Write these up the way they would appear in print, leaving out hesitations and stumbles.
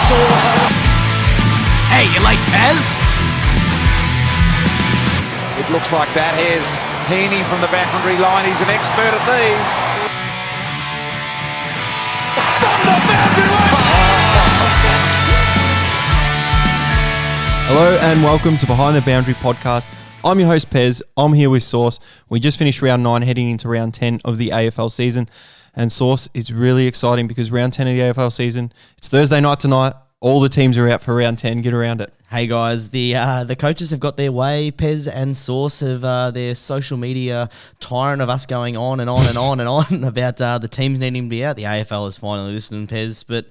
Sauce. Hey, you late, Pez? It looks like that. Here's Heaney from the boundary line. He's an expert at these. From the boundary line! Hello and welcome to Behind the Boundary podcast. I'm your host Pez. I'm here with Sauce. We just finished round 9 heading into round 10 of the AFL season. And Sauce, it's really exciting because round 10 of the AFL season, it's Thursday night tonight. All the teams are out for round 10. Get around it. Hey guys, the coaches have got their way. Pez and Sauce have their social media tyrant of us going on and on and on and on about the teams needing to be out. The AFL has finally listened, Pez, but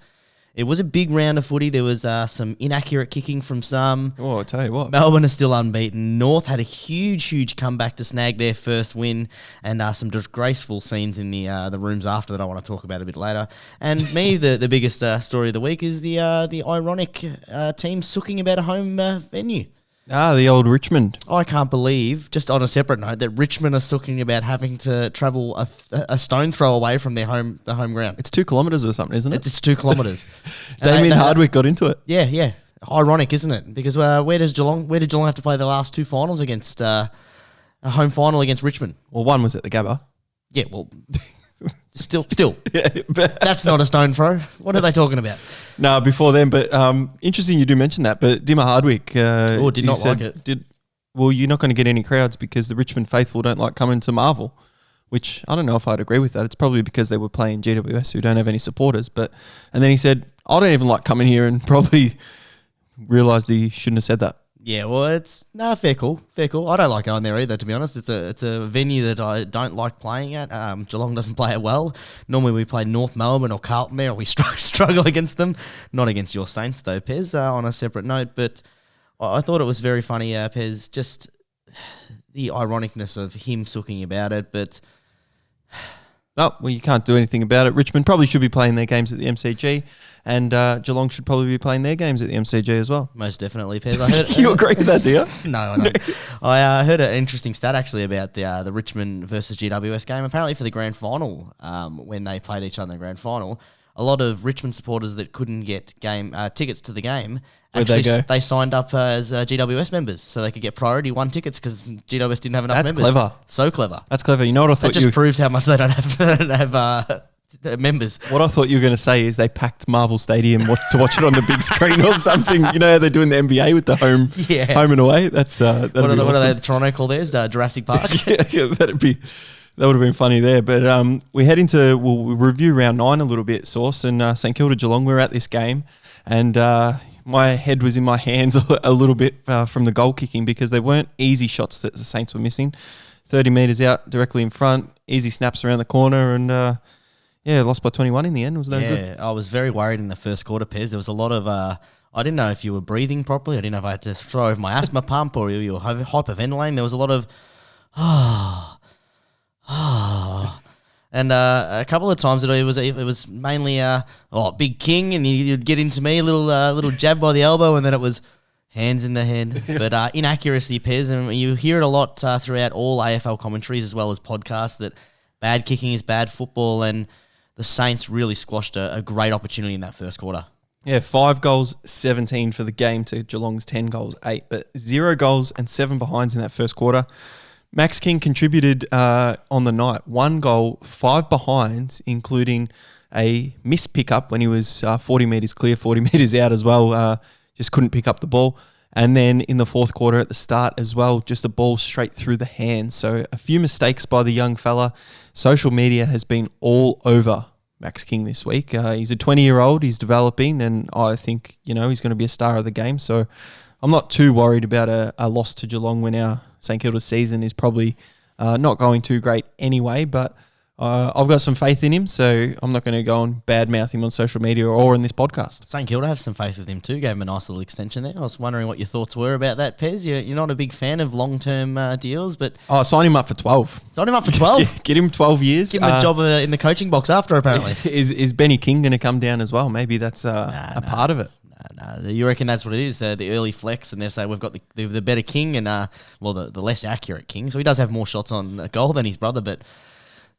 it was a big round of footy. There was some inaccurate kicking from some. Oh, I'll tell you what. Melbourne is still unbeaten. North had a huge comeback to snag their first win, and some disgraceful scenes in the rooms after that I want to talk about a bit later. And me, the biggest story of the week is the ironic team sooking about a home venue. The old Richmond. I can't believe, just on a separate note, that Richmond are sooking about having to travel a stone throw away from their home ground. It's 2 kilometres or something, isn't it? It's 2 kilometres. Damien Hardwick got into it. Yeah. Ironic, isn't it? Because where did Geelong have to play the last 2 finals against a home final against Richmond? Well, one was at the Gabba. Yeah, well, still, that's not a stone throw. What are they talking about? No, before then, but interesting you do mention that. But Dimmer Hardwick did not like it. Well, you're not going to get any crowds because the Richmond faithful don't like coming to Marvel, which I don't know if I'd agree with that. It's probably because they were playing GWS who don't have any supporters. And then he said, I don't even like coming here, and probably realised he shouldn't have said that. Yeah, well, fair call. I don't like going there either, to be honest. It's a venue that I don't like playing at. Geelong doesn't play it well. Normally we play North Melbourne or Carlton there, or we struggle against them. Not against your Saints, though, Pez, on a separate note. But I thought it was very funny, Pez, just the ironicness of him sooking about it. But well, you can't do anything about it. Richmond probably should be playing their games at the MCG, and Geelong should probably be playing their games at the MCG as well. Most definitely, Pez. I heard, you agree with that, do you? No, I don't. I heard an interesting stat actually about the Richmond versus GWS game. Apparently for the grand final, when they played each other in the grand final, a lot of Richmond supporters that couldn't get game tickets to the game, they signed up as GWS members so they could get priority 1 tickets because GWS didn't have enough members. That's clever. So clever. That's clever. You know what I thought? That just proves how much they don't have members. What I thought you were going to say is they packed Marvel Stadium to watch it on the big screen or something. You know how they're doing the NBA with the home and away? That's what are they, the Toronto call theirs? Jurassic Park? yeah, that would have been funny there. But we'll review round 9 a little bit, Sauce, and St Kilda Geelong. We're at this game, and my head was in my hands a little bit from the goal kicking because they weren't easy shots that the Saints were missing. 30 metres out directly in front, easy snaps around the corner, and lost by 21 in the end. It was no good. Yeah, I was very worried in the first quarter, Pez. There was a lot of I didn't know if you were breathing properly. I didn't know if I had to throw over my asthma pump or you were hyperventilating. There was a lot of and a couple of times it was mainly big king, and you'd get into me, a little jab by the elbow, and then it was hands in the head. But inaccuracy, Pez, and you hear it a lot throughout all AFL commentaries as well as podcasts that bad kicking is bad football, and the Saints really squashed a great opportunity in that first quarter. Yeah, 5 goals, 17 for the game to Geelong's 10 goals, 8. But 0 goals and 7 behinds in that first quarter. Max King contributed on the night. 1 goal, 5 behinds, including a missed pickup when he was 40 metres clear, 40 metres out as well. Just couldn't pick up the ball. And then in the fourth quarter at the start as well, just a ball straight through the hands. So a few mistakes by the young fella. Social media has been all over Max King this week. He's a 20-year-old. He's developing, and I think he's going to be a star of the game. So I'm not too worried about a loss to Geelong when our St Kilda season is probably not going too great anyway. But I've got some faith in him, so I'm not going to go and badmouth him on social media or in this podcast. St Kilda have some faith with him too. Gave him a nice little extension there. I was wondering what your thoughts were about that, Pez. You're not a big fan of long-term deals, but... Oh, sign him up for 12. Sign him up for 12? Yeah, get him 12 years. Give him a job in the coaching box after, apparently. Is Benny King going to come down as well? Maybe that's a part of it. No, you reckon that's what it is? The early flex, and they say we've got the better king and the less accurate king. So he does have more shots on goal than his brother, but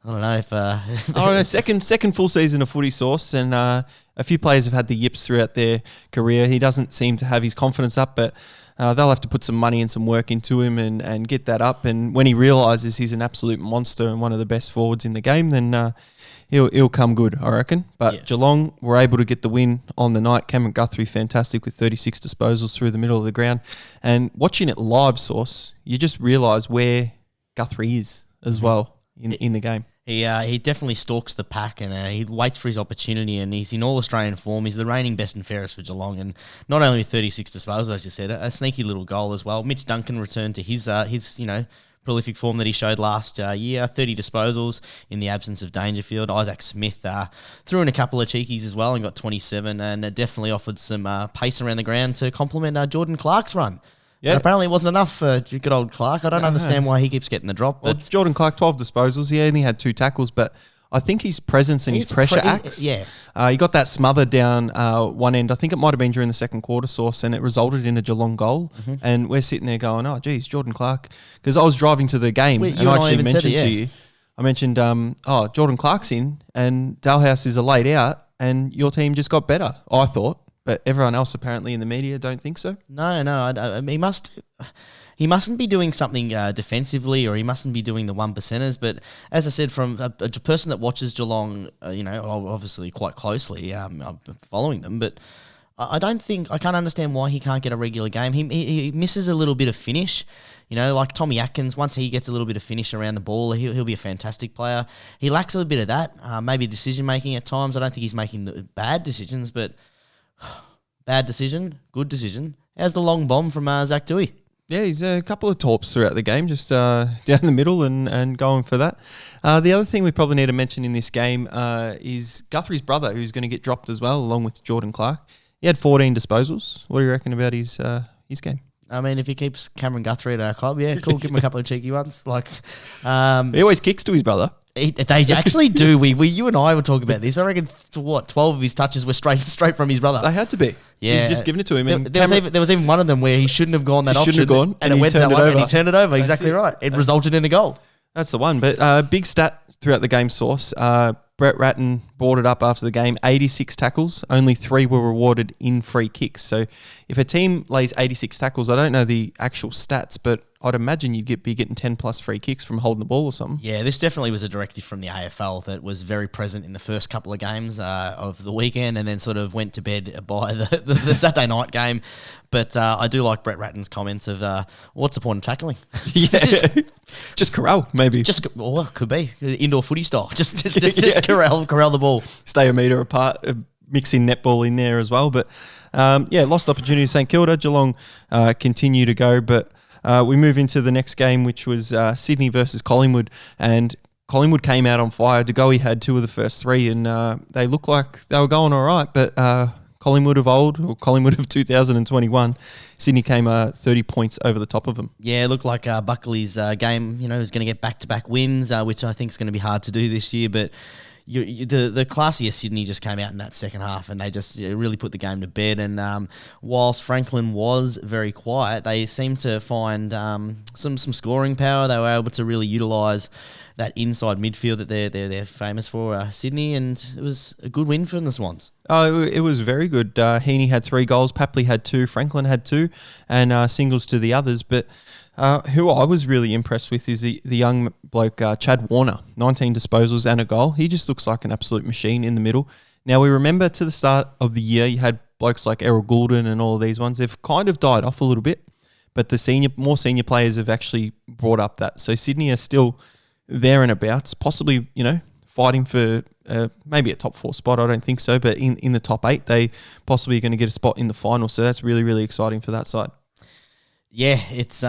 I don't know if I don't know. Second full season of footy source, and a few players have had the yips throughout their career. He doesn't seem to have his confidence up, but they'll have to put some money and some work into him and get that up. And when he realises he's an absolute monster and one of the best forwards in the game, then he'll come good, I reckon. But Geelong were able to get the win on the night. Cameron Guthrie, fantastic with 36 disposals through the middle of the ground. And watching it live, Source, you just realise where Guthrie is as well in the game. He definitely stalks the pack, and he waits for his opportunity, and he's in all-Australian form. He's the reigning best and fairest for Geelong, and not only with 36 disposals, as you said, a sneaky little goal as well. Mitch Duncan returned to his prolific form that he showed last year, 30 disposals in the absence of Dangerfield. Isaac Smith threw in a couple of cheekies as well and got 27, and definitely offered some pace around the ground to complement Jordan Clark's run. Yeah, apparently it wasn't enough for good old Clark. I don't understand why he keeps getting the drop. Well, it's Jordan Clark, 12 disposals. He only had 2 tackles, but I think his presence and his pressure acts. Yeah. He got that smother down one end. I think it might have been during the second quarter, Source, and it resulted in a Geelong goal. Mm-hmm. And we're sitting there going, oh, geez, Jordan Clark. Because I was driving to the game and I actually mentioned to you, I mentioned, Jordan Clark's in and Dalhouse is a laid out and your team just got better, I thought. But everyone else apparently in the media don't think so. No, he mustn't be doing something defensively, or he mustn't be doing the 1%ers. But as I said, from a person that watches Geelong, obviously quite closely, I'm following them. But I can't understand why he can't get a regular game. He misses a little bit of finish. Like Tommy Atkins, once he gets a little bit of finish around the ball, he'll be a fantastic player. He lacks a little bit of that, maybe decision-making at times. I don't think he's making the bad decisions, but bad decision, good decision. How's the long bomb from Zach Toohey? Yeah, he's a couple of torps throughout the game, just down the middle and going for that. The other thing we probably need to mention in this game is Guthrie's brother, who's going to get dropped as well, along with Jordan Clark. He had 14 disposals. What do you reckon about his game? I mean, if he keeps Cameron Guthrie at our club, yeah, cool. Give him a couple of cheeky ones. He always kicks to his brother. They actually do. You and I were talking about this. I reckon 12 of his touches were straight from his brother. They had to be. Yeah, he's just given it to him. There was even one of them where he shouldn't have gone that option. Shouldn't have gone, and it went that one, and he turned it over. Exactly right. It resulted in a goal. That's the one. But big stat throughout the game, Source. Brett Ratton brought it up after the game. 86 tackles. Only 3 were rewarded in free kicks. So if a team lays 86 tackles, I don't know the actual stats, but I'd imagine you'd be getting 10 plus free kicks from holding the ball or something. Yeah, this definitely was a directive from the AFL that was very present in the first couple of games of the weekend, and then sort of went to bed by the Saturday night game. But I do like Brett Ratton's comments of what's the point of tackling? Yeah, just corral maybe. Could be indoor footy style. Just corral the ball. Stay a metre apart. Mixing netball in there as well. But lost opportunity to St Kilda. Geelong continue to go, but we move into the next game, which was Sydney versus Collingwood, and Collingwood came out on fire. De Goey had 2 of the first 3, and they looked like they were going all right, but Collingwood of old, or Collingwood of 2021, Sydney came 30 points over the top of them. Yeah, it looked like Buckley's game, was going to get back-to-back wins, which I think is going to be hard to do this year, but the classier Sydney just came out in that second half, and they just really put the game to bed. And whilst Franklin was very quiet, they seemed to find some scoring power. They were able to really utilise that inside midfield that they're famous for, Sydney, and it was a good win for the Swans. Oh, it was very good. Heaney had 3 goals, Papley had 2, Franklin had 2, and singles to the others. But who I was really impressed with is the young bloke, Chad Warner, 19 disposals and a goal. He just looks like an absolute machine in the middle. Now, we remember to the start of the year, you had blokes like Errol Goulden and all of these ones. They've kind of died off a little bit, but the more senior players have actually brought up that. So Sydney are still there and abouts, possibly, fighting for maybe a top 4 spot. I don't think so, but in the top 8, they possibly are going to get a spot in the final. So that's really, really exciting for that side. Yeah, it's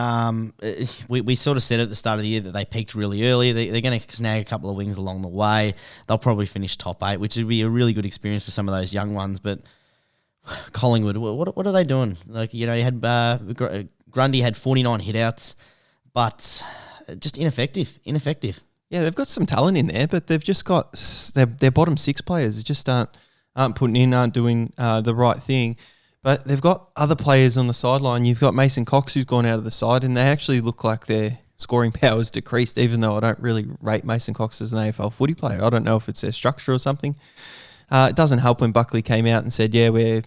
we sort of said at the start of the year that they peaked really early. They're going to snag a couple of wins along the way. They'll probably finish top 8, which would be a really good experience for some of those young ones. But Collingwood, what are they doing? Like, you had Grundy had 49 hitouts, but just ineffective. Yeah, they've got some talent in there, but they've just got their bottom 6 players just aren't putting in, aren't doing the right thing. But they've got other players on the sideline. You've got Mason Cox, who's gone out of the side, and they actually look like they're scoring power has decreased, even though I don't really rate Mason Cox as an AFL footy player. I don't know if it's their structure or something. It doesn't help when Buckley came out and said, yeah, we're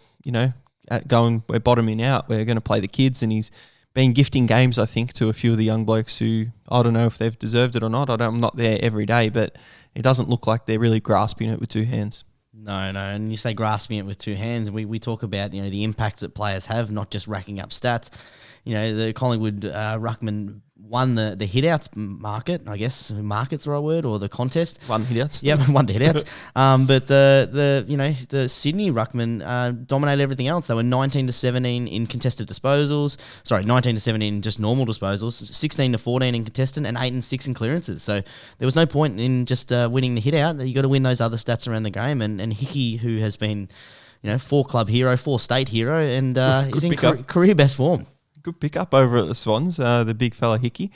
bottoming out. We're going to play the kids. And he's been gifting games, I think, to a few of the young blokes who, I don't know if they've deserved it or not. I'm not there every day, but it doesn't look like they're really grasping it with two hands. No, and you say grasping it with two hands. We talk about the impact that players have, not just racking up stats. The Collingwood ruckman won the hitouts market, I guess. Market's the right word, or the contest. Won the hitouts. Yeah, won the hitouts. But the Sydney ruckman dominated everything else. They were 19-17 in contested disposals. Sorry, 19-17 in just normal disposals. 16-14 in contested, and 8-6 in clearances. So there was no point in just winning the hit out. You got to win those other stats around the game. And Hickey, who has been, 4-club hero, 4-state hero, and is in career best form. Good pickup over at the Swans, the big fella Hickey,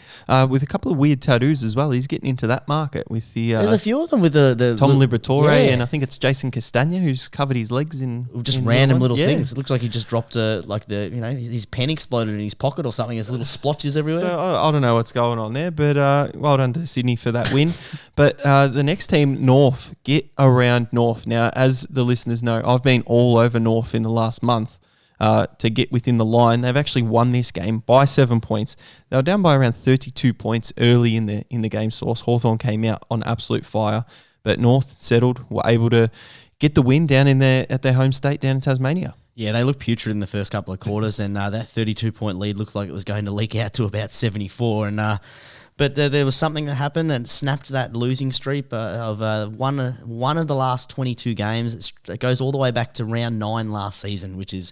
with a couple of weird tattoos as well. He's getting into that market with the... There's a few of them with the Tom Liberatore, and I think it's Jason Castagna who's covered his legs in... Just random little things. It looks like he just dropped his pen exploded in his pocket or something. There's little splotches everywhere. So I don't know what's going on there, but well done to Sydney for that win. But the next team, NORF, get around NORF. Now, as the listeners know, I've been all over NORF in the last month. To get within the line. They've actually won this game by 7 points. They were down by around 32 points early in the game source. Hawthorn came out on absolute fire, but North settled, were able to get the win down at their home state down in Tasmania. Yeah, they looked putrid in the first couple of quarters, and that 32-point lead looked like it was going to leak out to about 74. But there was something that happened and snapped that losing streak of one of the last 22 games. It goes all the way back to round 9 last season, which is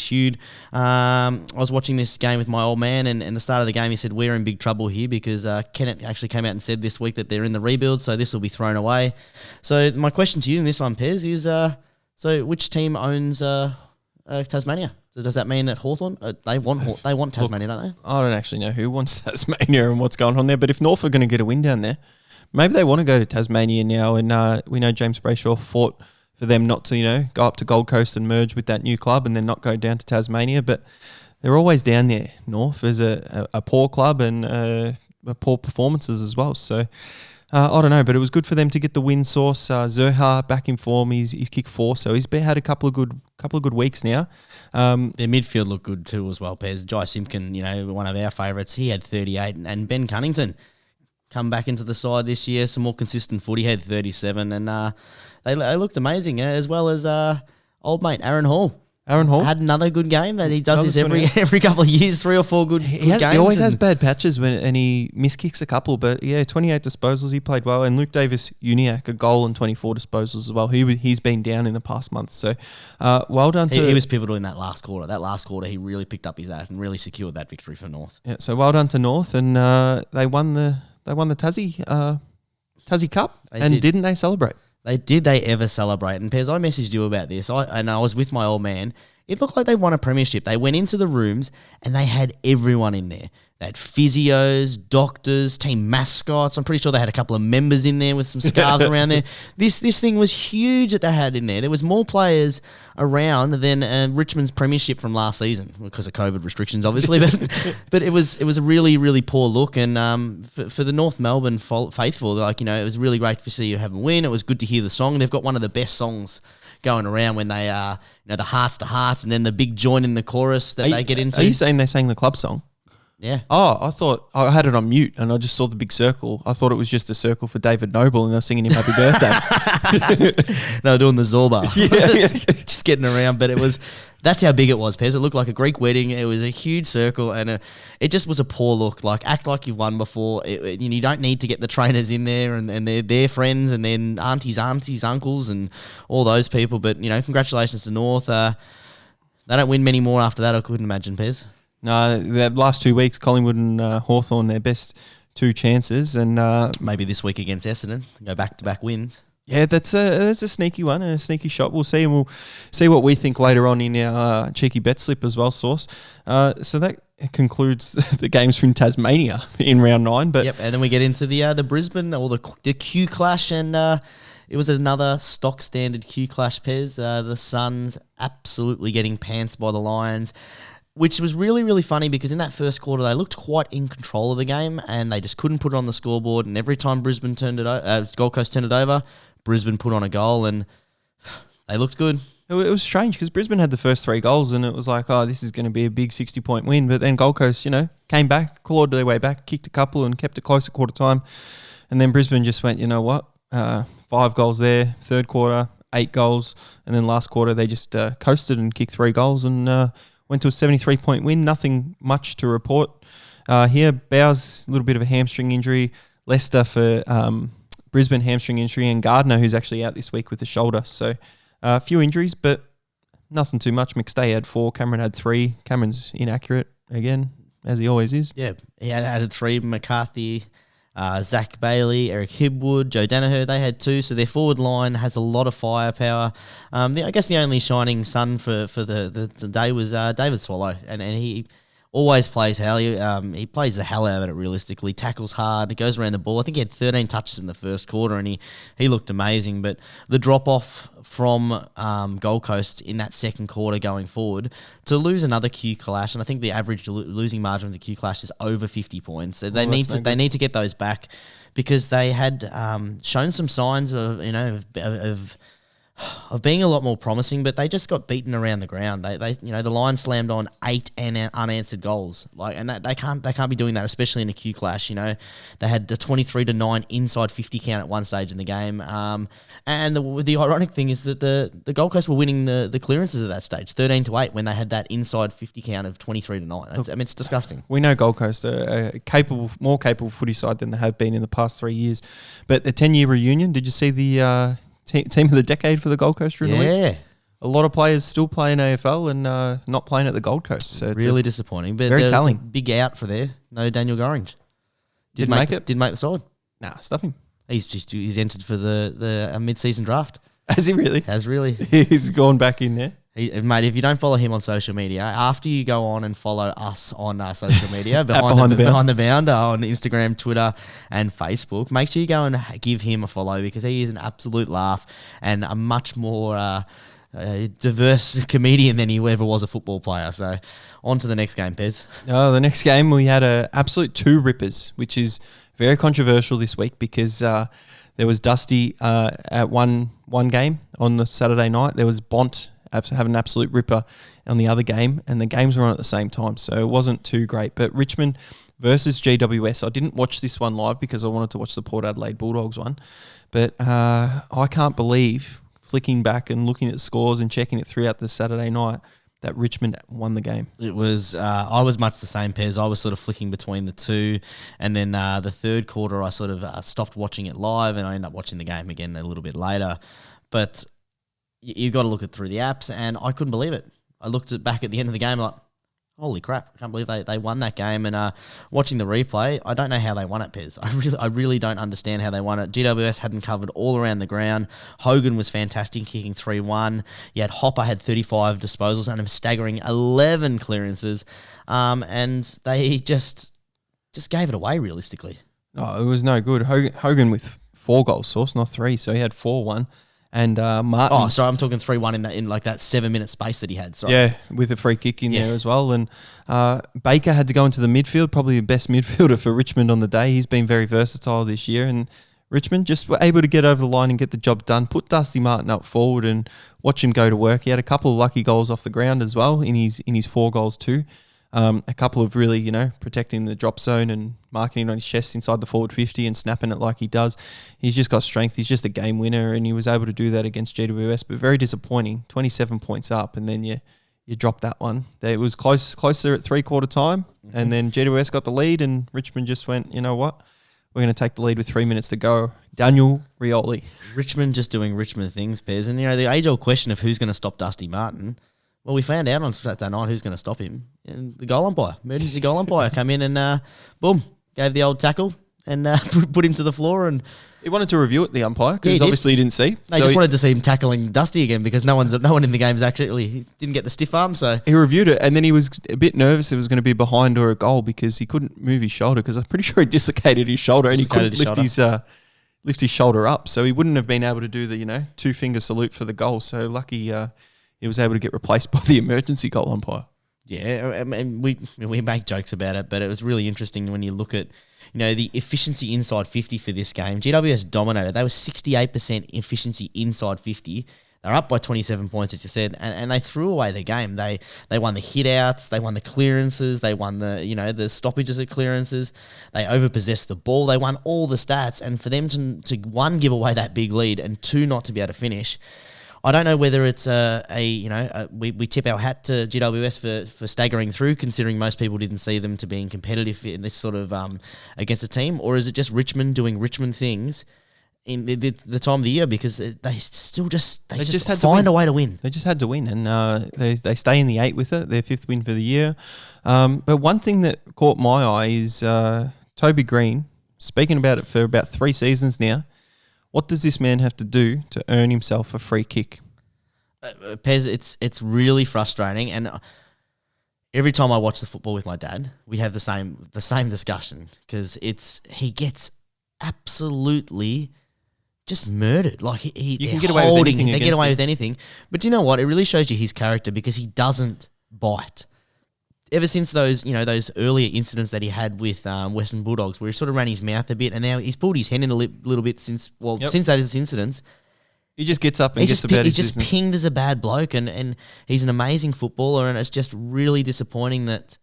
huge. I was watching this game with my old man, and at the start of the game he said, we're in big trouble here because Kennett actually came out and said this week that they're in the rebuild, so this will be thrown away. So my question to you in this one, Pez, is so which team owns Tasmania? So does that mean that Hawthorn they want Tasmania, don't they? I don't actually know who wants Tasmania and what's going on there, but if North are going to get a win down there, maybe they want to go to Tasmania now. And we know James Brayshaw fought for them not to, go up to Gold Coast and merge with that new club and then not go down to Tasmania. But they're always down there. North is a poor club and poor performances as well. So I don't know, but it was good for them to get the win source. Zerha back in form. He's kicked 4, so he's had a couple of good weeks now. Their midfield looked good too as well, Pez. Jai Simpkin, one of our favourites, he had 38, and Ben Cunnington come back into the side this year, some more consistent footy, he had 37, and they looked amazing, as well as old mate Aaron Hall. Aaron Hall had another good game, and he does this every couple of years, 3 or 4 good games. He always has bad patches and he miskicks a couple, but 28 disposals, he played well. And Luke Davis-Uniacke, a goal and 24 disposals as well. He's been down in the past month, so well done to... He was pivotal in that last quarter. That last quarter, he really picked up his act and really secured that victory for North. Yeah, so well done to North, and they won the Tassie Cup, didn't they celebrate? Did they ever celebrate? And Pez, I messaged you about this, and I was with my old man. It looked like they won a premiership. They went into the rooms and they had everyone in there. They had physios, doctors, team mascots. I'm pretty sure they had a couple of members in there with some scarves around there. This thing was huge that they had in there. There was more players around than Richmond's premiership from last season because of COVID restrictions, obviously. But it was a really, really poor look. And for the North Melbourne faithful, it was really great to see you have a win. It was good to hear the song. They've got one of the best songs going around when they the hearts to hearts, and then the big join in the chorus that they get into. Are you saying they sang the club song? Yeah. Oh, I thought I had it on mute and I just saw the big circle. I thought it was just a circle for David Noble and they were singing him happy birthday. They were doing the Zorba. Yeah. Just getting around. But that's how big it was, Pez. It looked like a Greek wedding. It was a huge circle and it just was a poor look. Act like you've won before. You don't need to get the trainers in there and they're their friends and then aunties, uncles and all those people. But, congratulations to North. They don't win many more after that, I couldn't imagine, Pez. No, the last 2 weeks, Collingwood and Hawthorn, their best 2 chances. And maybe this week against Essendon, go back-to-back wins. Yeah, that's a sneaky one, a sneaky shot. We'll see, and we'll see what we think later on in our cheeky bet slip as well, Source. So that concludes the games from Tasmania in round 9. But yep, and then we get into the Brisbane or the Q clash, and it was another stock standard Q clash, Pez. The Suns absolutely getting pantsed by the Lions. which was really, really funny because in that first quarter they looked quite in control of the game and they just couldn't put it on the scoreboard. And every time Brisbane turned it, Gold Coast turned it over, Brisbane put on a goal and they looked good. It was strange because Brisbane had the first 3 goals and it was like, oh, this is going to be a big 60-point win. But then Gold Coast, came back, clawed their way back, kicked a couple and kept it close at quarter time. And then Brisbane just went, you know what, 5 goals there, third quarter, 8 goals. And then last quarter they just coasted and kicked 3 goals and went to a 73-point win. Nothing much to report here. Bowes, a little bit of a hamstring injury. Leicester for Brisbane hamstring injury. And Gardner, who's actually out this week with a shoulder. So a few injuries, but nothing too much. McStay had 4. Cameron had 3. Cameron's inaccurate again, as he always is. Yeah, he had added 3. McCarthy, Zach Bailey, Eric Hibwood, Joe Danaher, they had 2. So their forward line has a lot of firepower. I guess the only shining sun for the day was David Swallow, and he always plays hell. He plays the hell out of it realistically, tackles hard, he goes around the ball. I think he had 13 touches in the first quarter and he looked amazing. But the drop-off from Gold Coast in that second quarter going forward to lose another Q clash, and I think the average losing margin of the Q clash is over 50 points. So they need to get those back because they had shown some signs of being a lot more promising, but they just got beaten around the ground. They the line slammed on 8 unanswered goals, and they can't be doing that, especially in a Q clash. They had the 23-9 inside 50 count at one stage in the game, and the ironic thing is that the Gold Coast were winning the clearances at that stage, 13-8, when they had that inside 50 count of 23-9. It's disgusting. We know Gold Coast are more capable footy side than they have been in the past 3 years, but the 10-year reunion. Did you see the team of the decade for the Gold Coast during the week? Yeah. A lot of players still playing AFL and not playing at the Gold Coast. So it's really disappointing. But very telling. Big out for there. No Daniel Gorringe. Didn't make it? Didn't make the side. Nah, stuff him. He's entered for the mid-season draft. Has he really? Has really. He's gone back in there. Mate, if you don't follow him on social media, after you go on and follow us on social media, Behind the Bounder on Instagram, Twitter, and Facebook, make sure you go and give him a follow because he is an absolute laugh and a much more diverse comedian than he ever was a football player. So, on to the next game, Pez. Oh, the next game we had a absolute 2 rippers, which is very controversial this week because there was Dusty at one game on the Saturday night. There was Bont have an absolute ripper on the other game, and the games were on at the same time, so it wasn't too great. But Richmond versus GWS, I didn't watch this one live because I wanted to watch the Port Adelaide Bulldogs one, but I can't believe, flicking back and looking at scores and checking it throughout the Saturday night, that Richmond won the game. It was I was much the same, Pez. I was sort of flicking between the two, and then the third quarter I sort of stopped watching it live, and I ended up watching the game again a little bit later. But you've got to look it through the apps, and I couldn't believe it. I looked back at the end of the game like, holy crap, I can't believe they won that game. And watching the replay, I don't know how they won it, Pez. I really don't understand how they won it. GWS hadn't covered all around the ground. Hogan was fantastic, kicking 3-1. You had Hopper had 35 disposals and a staggering 11 clearances. And they just gave it away, realistically. Oh, it was no good. Hogan with 4 goals, Source, not 3, so he had 4-1. And Martin. Oh, sorry, I'm talking 3-1 in like that 7-minute space that he had. Sorry. Yeah, with a free kick in there as well. And Baker had to go into the midfield, probably the best midfielder for Richmond on the day. He's been very versatile this year. And Richmond just were able to get over the line and get the job done. Put Dusty Martin up forward and watch him go to work. He had a couple of lucky goals off the ground as well in his 4 goals too. A couple of really, protecting the drop zone and marking it on his chest inside the forward 50 and snapping it like he does. He's just got strength. He's just a game winner, and he was able to do that against GWS, but very disappointing. 27 points up, and then you drop that one. It was closer at 3-quarter time, and then GWS got the lead, and Richmond just went, you know what? We're going to take the lead with 3 minutes to go. Daniel Rioli. Richmond just doing Richmond things, Pez. And, the age-old question of who's going to stop Dusty Martin. Well, we found out on Saturday night who's going to stop him. And the goal umpire, emergency goal umpire, came in and, boom, gave the old tackle and put him to the floor. And he wanted to review it, the umpire, because obviously he didn't see. They just wanted to see him tackling Dusty again because no one in the game's actually he didn't get the stiff arm. So he reviewed it, and then he was a bit nervous it was going to be behind or a goal because he couldn't move his shoulder because I'm pretty sure he dislocated his shoulder and he couldn't lift his shoulder up. So he wouldn't have been able to do the 2-finger salute for the goal. So lucky he was able to get replaced by the emergency goal umpire. Yeah, I mean, we make jokes about it, but it was really interesting when you look at, the efficiency inside 50 for this game. GWS dominated. They were 68% efficiency inside 50. They're up by 27 points, as you said, and they threw away the game. They won the hit-outs, they won the clearances, they won the stoppages at clearances, they overpossessed the ball, they won all the stats, and for them to one, give away that big lead, and two, not to be able to finish. I don't know whether it's we tip our hat to GWS for staggering through, considering most people didn't see them to being competitive in this sort of against a team, or is it just Richmond doing Richmond things in the time of the year, because they just had to find a way to win. They just had to win, and they stay in the 8 with it, their 5th win for the year. But one thing that caught my eye is Toby Green, speaking about it for about 3 seasons now. What does this man have to do to earn himself a free kick? Pez, it's really frustrating, and every time I watch the football with my dad, we have the same discussion, because he gets absolutely just murdered. Like you can get away with anything. They get away with anything. But do you know what? It really shows you his character, because he doesn't bite. Ever since those earlier incidents that he had with Western Bulldogs, where he sort of ran his mouth a bit, and now he's pulled his head in a little bit since those incidents. He just gets up and gets about his business. He's just pinged as a bad bloke, and he's an amazing footballer, and it's just really disappointing that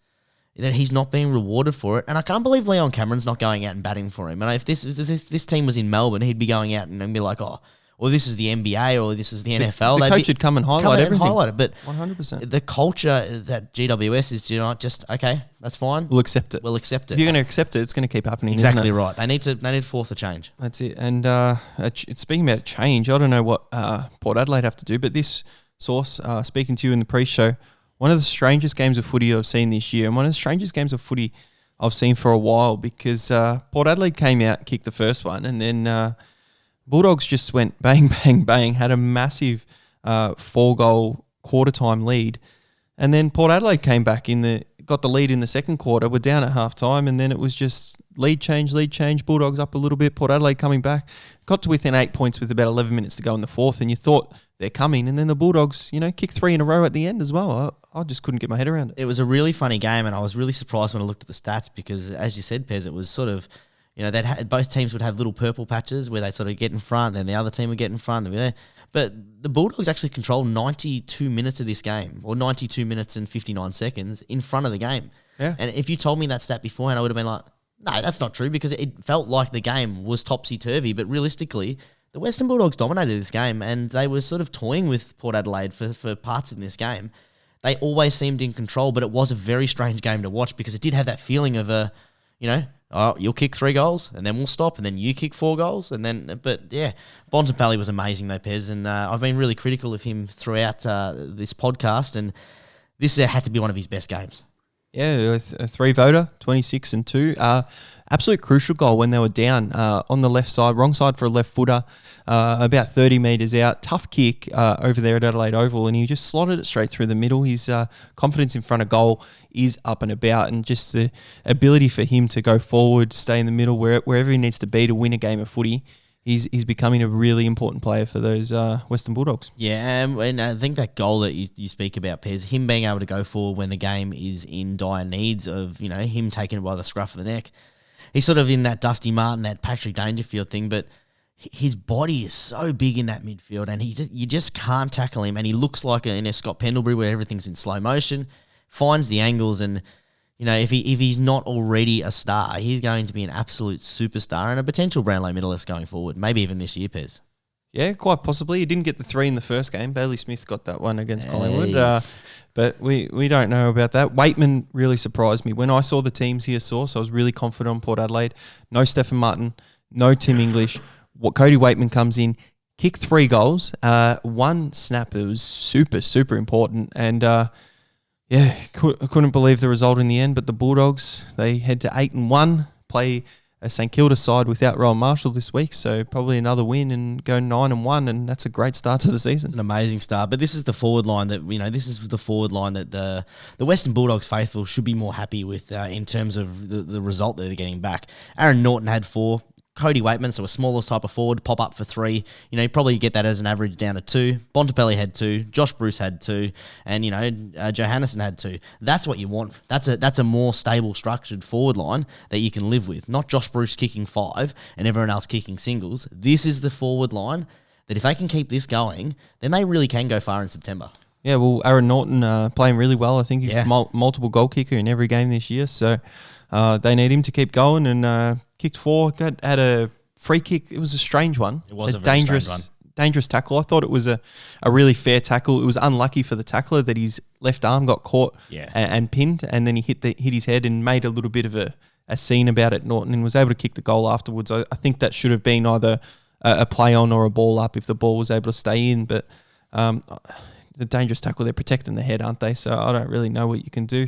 he's not being rewarded for it. And I can't believe Leon Cameron's not going out and batting for him. And if this team was in Melbourne, he'd be going out and be like, oh, well, this is the NBA or this is the NFL. The coach would come and highlight everything. But 100%. The culture that GWS is, just, okay, that's fine. We'll accept it. If you're going to accept it, it's going to keep happening. Exactly right. They need to force a change. That's it. And speaking about change, I don't know what Port Adelaide have to do, but this source, speaking to you in the pre-show, one of the strangest games of footy I've seen this year, and one of the strangest games of footy I've seen for a while, because Port Adelaide came out, kicked the first one, and then Bulldogs just went bang, bang, bang, had a massive 4-goal quarter-time lead, and then Port Adelaide came back got the lead in the second quarter, were down at half-time, and then it was just lead change, Bulldogs up a little bit, Port Adelaide coming back, got to within 8 points with about 11 minutes to go in the fourth, and you thought they're coming, and then the Bulldogs, kicked 3 in a row at the end as well. I just couldn't get my head around it. It was a really funny game, and I was really surprised when I looked at the stats, because, as you said, Pez, it was sort of, both teams would have little purple patches where they sort of get in front, and the other team would get in front. But the Bulldogs actually controlled 92 minutes of this game, or 92 minutes and 59 seconds in front of the game. Yeah. And if you told me that stat beforehand, I would have been like, no, that's not true, because it felt like the game was topsy-turvy. But realistically, the Western Bulldogs dominated this game, and they were sort of toying with Port Adelaide for parts in this game. They always seemed in control, but it was a very strange game to watch, because it did have that feeling of you'll kick 3 goals and then we'll stop, and then you kick 4 goals, and then. But yeah, Bontempelli was amazing though, Pez, and I've been really critical of him throughout this podcast, and this had to be one of his best games. Yeah, a 3-voter, 26 and 2. Absolute crucial goal when they were down on the left side, wrong side for a left footer, about 30 metres out. Tough kick over there at Adelaide Oval, and he just slotted it straight through the middle. His confidence in front of goal is up and about, and just the ability for him to go forward, stay in the middle, wherever he needs to be to win a game of footy. He's becoming a really important player for those Western Bulldogs. Yeah, and I think that goal that you speak about, Pez, him being able to go forward when the game is in dire needs of, him taking it by the scruff of the neck. He's sort of in that Dusty Martin, that Patrick Dangerfield thing, but his body is so big in that midfield, and you just can't tackle him, and he looks like in a Scott Pendlebury where everything's in slow motion, finds the angles, and if he's not already a star, he's going to be an absolute superstar and a potential Brownlow medalist going forward, maybe even this year, Pez. Yeah, quite possibly. He didn't get the 3 in the first game. Bailey Smith got that one against Collingwood. But we don't know about that. Waitman really surprised me. When I saw the teams here, I was really confident on Port Adelaide. No Stephen Martin, no Tim English. Cody Waitman comes in, kicked 3 goals, 1 snap. It was super, super important. And I couldn't believe the result in the end. But the Bulldogs, they head to 8-1, play a St Kilda side without Rowan Marshall this week, so probably another win and go 9-1, and that's a great start to the season. It's an amazing start, but this is the forward line that the Western Bulldogs faithful should be more happy with in terms of the result that they're getting back. Aaron Norton had 4. Cody Waitman, so a smaller type of forward, pop up for 3. You know, you probably get that as an average down to 2. Bontempelli had 2. Josh Bruce had 2. And, you know, Johannesson had 2. That's what you want. That's a more stable, structured forward line that you can live with. Not Josh Bruce kicking 5 and everyone else kicking singles. This is the forward line that if they can keep this going, then they really can go far in September. Yeah, well, Aaron Norton playing really well. I think he's multiple goal kicker in every game this year. So they need him to keep going and kicked 4. Had a free kick. It was a strange one. It was a very strange one. Dangerous tackle. I thought it was a really fair tackle. It was unlucky for the tackler that his left arm got caught and pinned, and then he hit his head and made a little bit of a scene about it, Norton, and was able to kick the goal afterwards. I think that should have been either a play on or a ball up if the ball was able to stay in, but the dangerous tackle, they're protecting the head, aren't they? So I don't really know what you can do.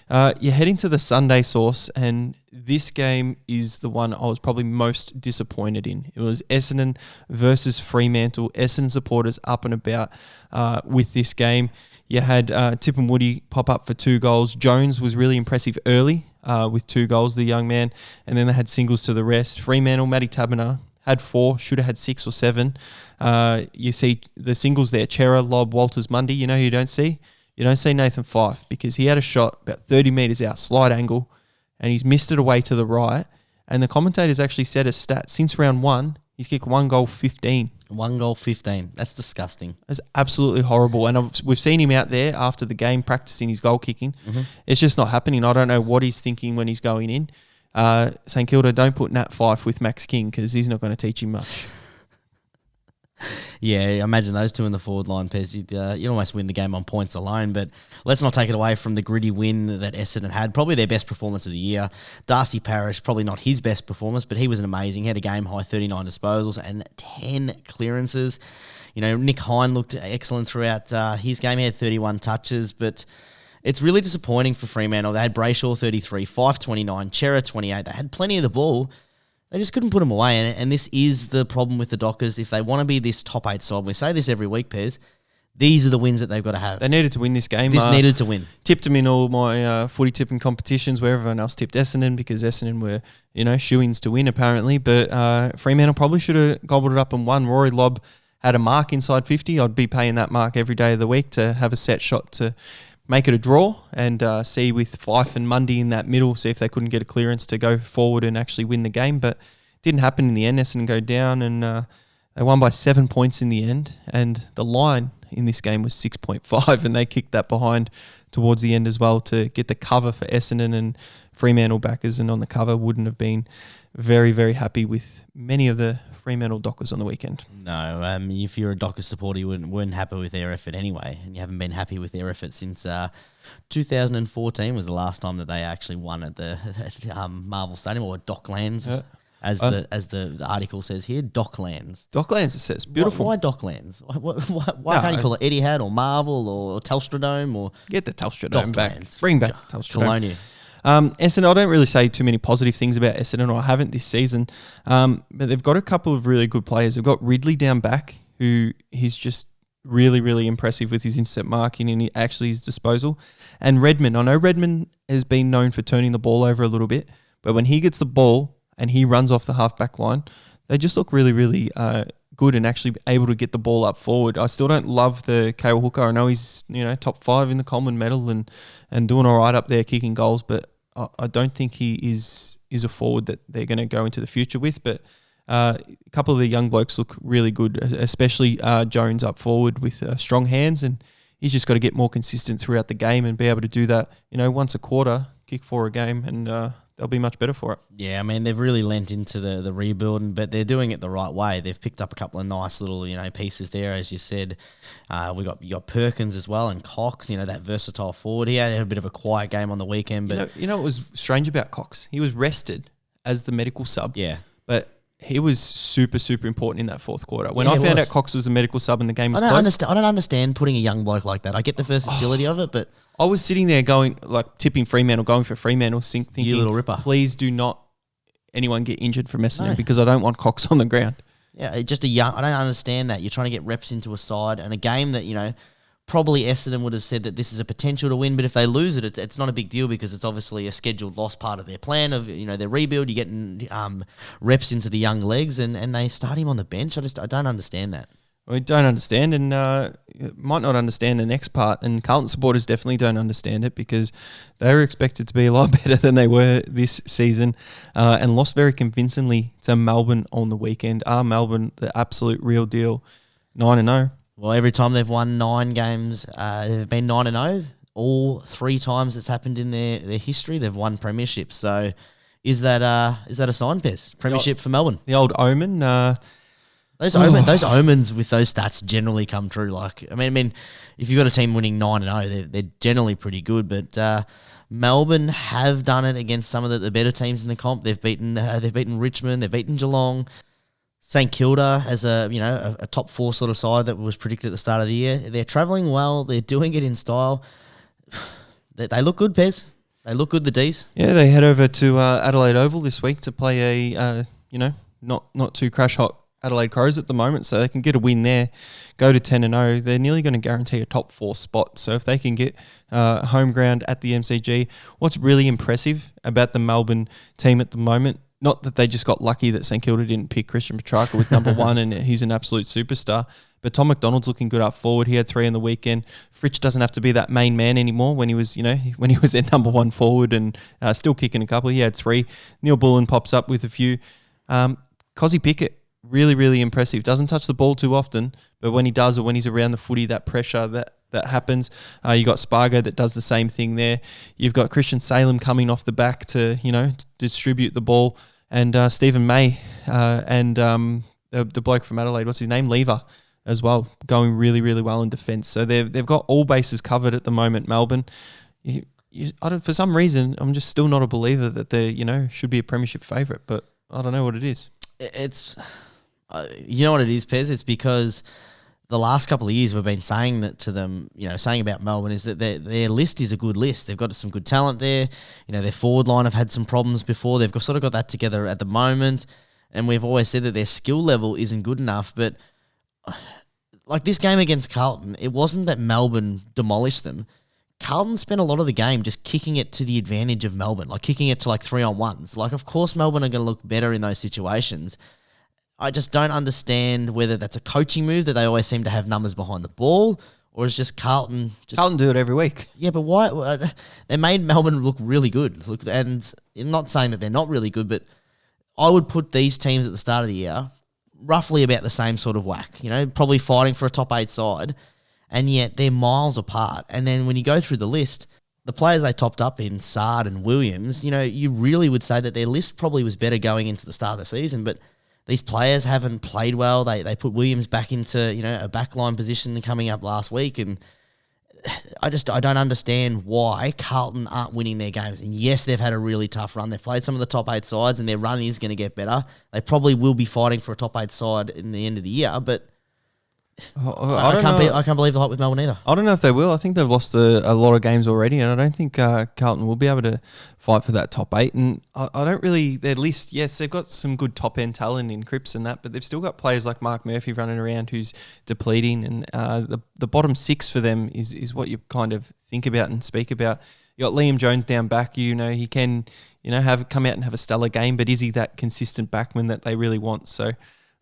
You're heading to the Sunday Source, and this game is the one I was probably most disappointed in. It was Essendon versus Fremantle. Essendon supporters up and about with this game. You had Tip and Woody pop up for 2 goals. Jones was really impressive early with 2 goals, the young man, and then they had singles to the rest. Fremantle, Matty Taberner had 4, should have had 6 or 7. You see the singles there, Chera, Lob, Walters, Mundy. You know who you don't see? You don't see Nathan Fyfe, because he had a shot about 30 metres out, slide angle, and he's missed it away to the right. And the commentators actually said a stat. Since round 1, he's kicked 1 goal 15. 1 goal 15. That's disgusting. That's absolutely horrible. And we've seen him out there after the game practicing his goal kicking. Mm-hmm. It's just not happening. I don't know what he's thinking when he's going in. St Kilda, don't put Nat Fyfe with Max King, because he's not going to teach him much. Yeah, imagine those two in the forward line, Pez. You'd almost win the game on points alone, but let's not take it away from the gritty win that Essendon had. Probably their best performance of the year. Darcy Parish, probably not his best performance, but he was amazing. He had a game-high 39 disposals and 10 clearances. You know, Nick Hine looked excellent throughout his game. He had 31 touches, but it's really disappointing for Fremantle. They had Brayshaw 33, 529, Chera 28. They had plenty of the ball. They just couldn't put them away, and this is the problem with the Dockers. If they want to be this top 8 side, we say this every week, Pez, these are the wins that they've got to have. They needed to win this game. This needed to win. Tipped them in all my footy tipping competitions where everyone else tipped Essendon, because Essendon were, shoo-ins to win apparently. But Fremantle probably should have gobbled it up and won. Rory Lobb had a mark inside 50. I'd be paying that mark every day of the week to have a set shot to make it a draw, and see with Fyfe and Mundy in that middle, see if they couldn't get a clearance to go forward and actually win the game. But it didn't happen in the end. Essendon go down, and they won by 7 points in the end. And the line in this game was 6.5, and they kicked that behind towards the end as well to get the cover for Essendon, and Fremantle backers and on the cover wouldn't have been very, very happy with many of the Fremantle Dockers on the weekend. No, if you're a Dockers supporter, you weren't happy with their effort anyway, and you haven't been happy with their effort since 2014 was the last time that they actually won at the Marvel Stadium, or Docklands, as the article says here, Docklands. Docklands, it says. Beautiful. Why Docklands? Why can't you call it Etihad or Marvel or Telstra Dome or get the Telstra Dome back? Docklands. Bring back Telstra Colonia. Essendon, I don't really say too many positive things about Essendon, or I haven't this season, but they've got a couple of really good players. They've got Ridley down back, who he's just really, really impressive with his intercept marking and actually his disposal. And Redmond, I know Redmond has been known for turning the ball over a little bit, but when he gets the ball and he runs off the half-back line, they just look really, really good and actually able to get the ball up forward. I still don't love the Kale Hooker. I know he's top 5 in the Coleman medal and doing all right up there kicking goals, but I don't think he is a forward that they're going to go into the future with. But a couple of the young blokes look really good, especially Jones up forward with strong hands, and he's just got to get more consistent throughout the game and be able to do that, once a quarter, kick 4 a game, and they'll be much better for it. Yeah, I mean, they've really lent into the rebuild, but they're doing it the right way. They've picked up a couple of nice little, pieces there, as you said. You got Perkins as well, and Cox, that versatile forward. He had a bit of a quiet game on the weekend, but what was strange about Cox? He was rested as the medical sub. Yeah, but he was super, super important in that fourth quarter. When I found out Cox was a medical sub and the game was close. I don't understand putting a young bloke like that. I get the versatility of it, but I was sitting there tipping Fremantle, going for Fremantle, thinking, you little ripper, please do not anyone get injured from Essendon because I don't want Cox on the ground. Yeah, just I don't understand that. You're trying to get reps into a side and a game that, probably Essendon would have said that this is a potential to win, but if they lose it, it's not a big deal because it's obviously a scheduled loss part of their plan of, their rebuild. You're getting reps into the young legs, and they start him on the bench. I don't understand that. We don't understand, and might not understand the next part. And Carlton supporters definitely don't understand it because they were expected to be a lot better than they were this season, and lost very convincingly to Melbourne on the weekend. Melbourne, the absolute real deal, 9-0. Well, every time they've won 9 games, they've been 9-0. All 3 times it's happened in their history, they've won premierships. So, is that a sign, Pez? Premiership for Melbourne. The old omen. Those omens with those stats generally come true. I mean, if you've got a team winning 9-0, they're generally pretty good. But Melbourne have done it against some of the better teams in the comp. They've beaten Richmond. They've beaten Geelong. St Kilda as a top 4 sort of side that was predicted at the start of the year. They're travelling well. They're doing it in style. They look good, Pez. They look good, the Ds. Yeah, they head over to Adelaide Oval this week to play a not too crash hot Adelaide Crows at the moment, so they can get a win there, go to 10-0. They're nearly going to guarantee a top 4 spot. So if they can get home ground at the MCG, what's really impressive about the Melbourne team at the moment, not that they just got lucky that St Kilda didn't pick Christian Petrarca with number 1 and he's an absolute superstar, but Tom McDonald's looking good up forward. He had 3 on the weekend. Fritsch doesn't have to be that main man anymore when he was their number 1 forward and still kicking a couple. He had 3. Neil Bullen pops up with a few. Cozzy Pickett, really, really impressive. Doesn't touch the ball too often, but when he does, or when he's around the footy, that pressure that happens. You got Spargo that does the same thing there. You've got Christian Salem coming off the back to distribute the ball, and Stephen May and the bloke from Adelaide, what's his name, Lever, as well, going really, really well in defence. So they've got all bases covered at the moment. Melbourne. For some reason, I'm just still not a believer that they should be a premiership favourite, but I don't know what it is. It's you know what it is, Pez? It's because the last couple of years we've been saying that to them, saying about Melbourne is that their list is a good list. They've got some good talent there. Their forward line have had some problems before. They've sort of got that together at the moment. And we've always said that their skill level isn't good enough. But like this game against Carlton, it wasn't that Melbourne demolished them. Carlton spent a lot of the game just kicking it to the advantage of Melbourne, like kicking it to 3-on-1s. Of course, Melbourne are going to look better in those situations. I just don't understand whether that's a coaching move that they always seem to have numbers behind the ball, or it's just Carlton. Carlton do it every week. Yeah, but why? They made Melbourne look really good. And I'm not saying that they're not really good, but I would put these teams at the start of the year roughly about the same sort of whack. Probably fighting for a top 8 side, and yet they're miles apart. And then when you go through the list, the players they topped up in, Sard and Williams, you really would say that their list probably was better going into the start of the season, but these players haven't played well. They put Williams back into, a backline position coming up last week, and I don't understand why Carlton aren't winning their games. And yes, they've had a really tough run. They've played some of the top 8 sides, and their run is going to get better. They probably will be fighting for a top 8 side in the end of the year, but I can't believe the hype with Melbourne either. I don't know if they will. I think they've lost a lot of games already, and I don't think Carlton will be able to fight for that top 8. And I don't really, their list, yes, they've got some good top end talent in Cripps and that, but they've still got players like Mark Murphy running around who's depleting, and the bottom 6 for them is what you kind of think about and speak about. You got Liam Jones down back. He can have come out and have a stellar game, but is he that consistent backman that they really want? So.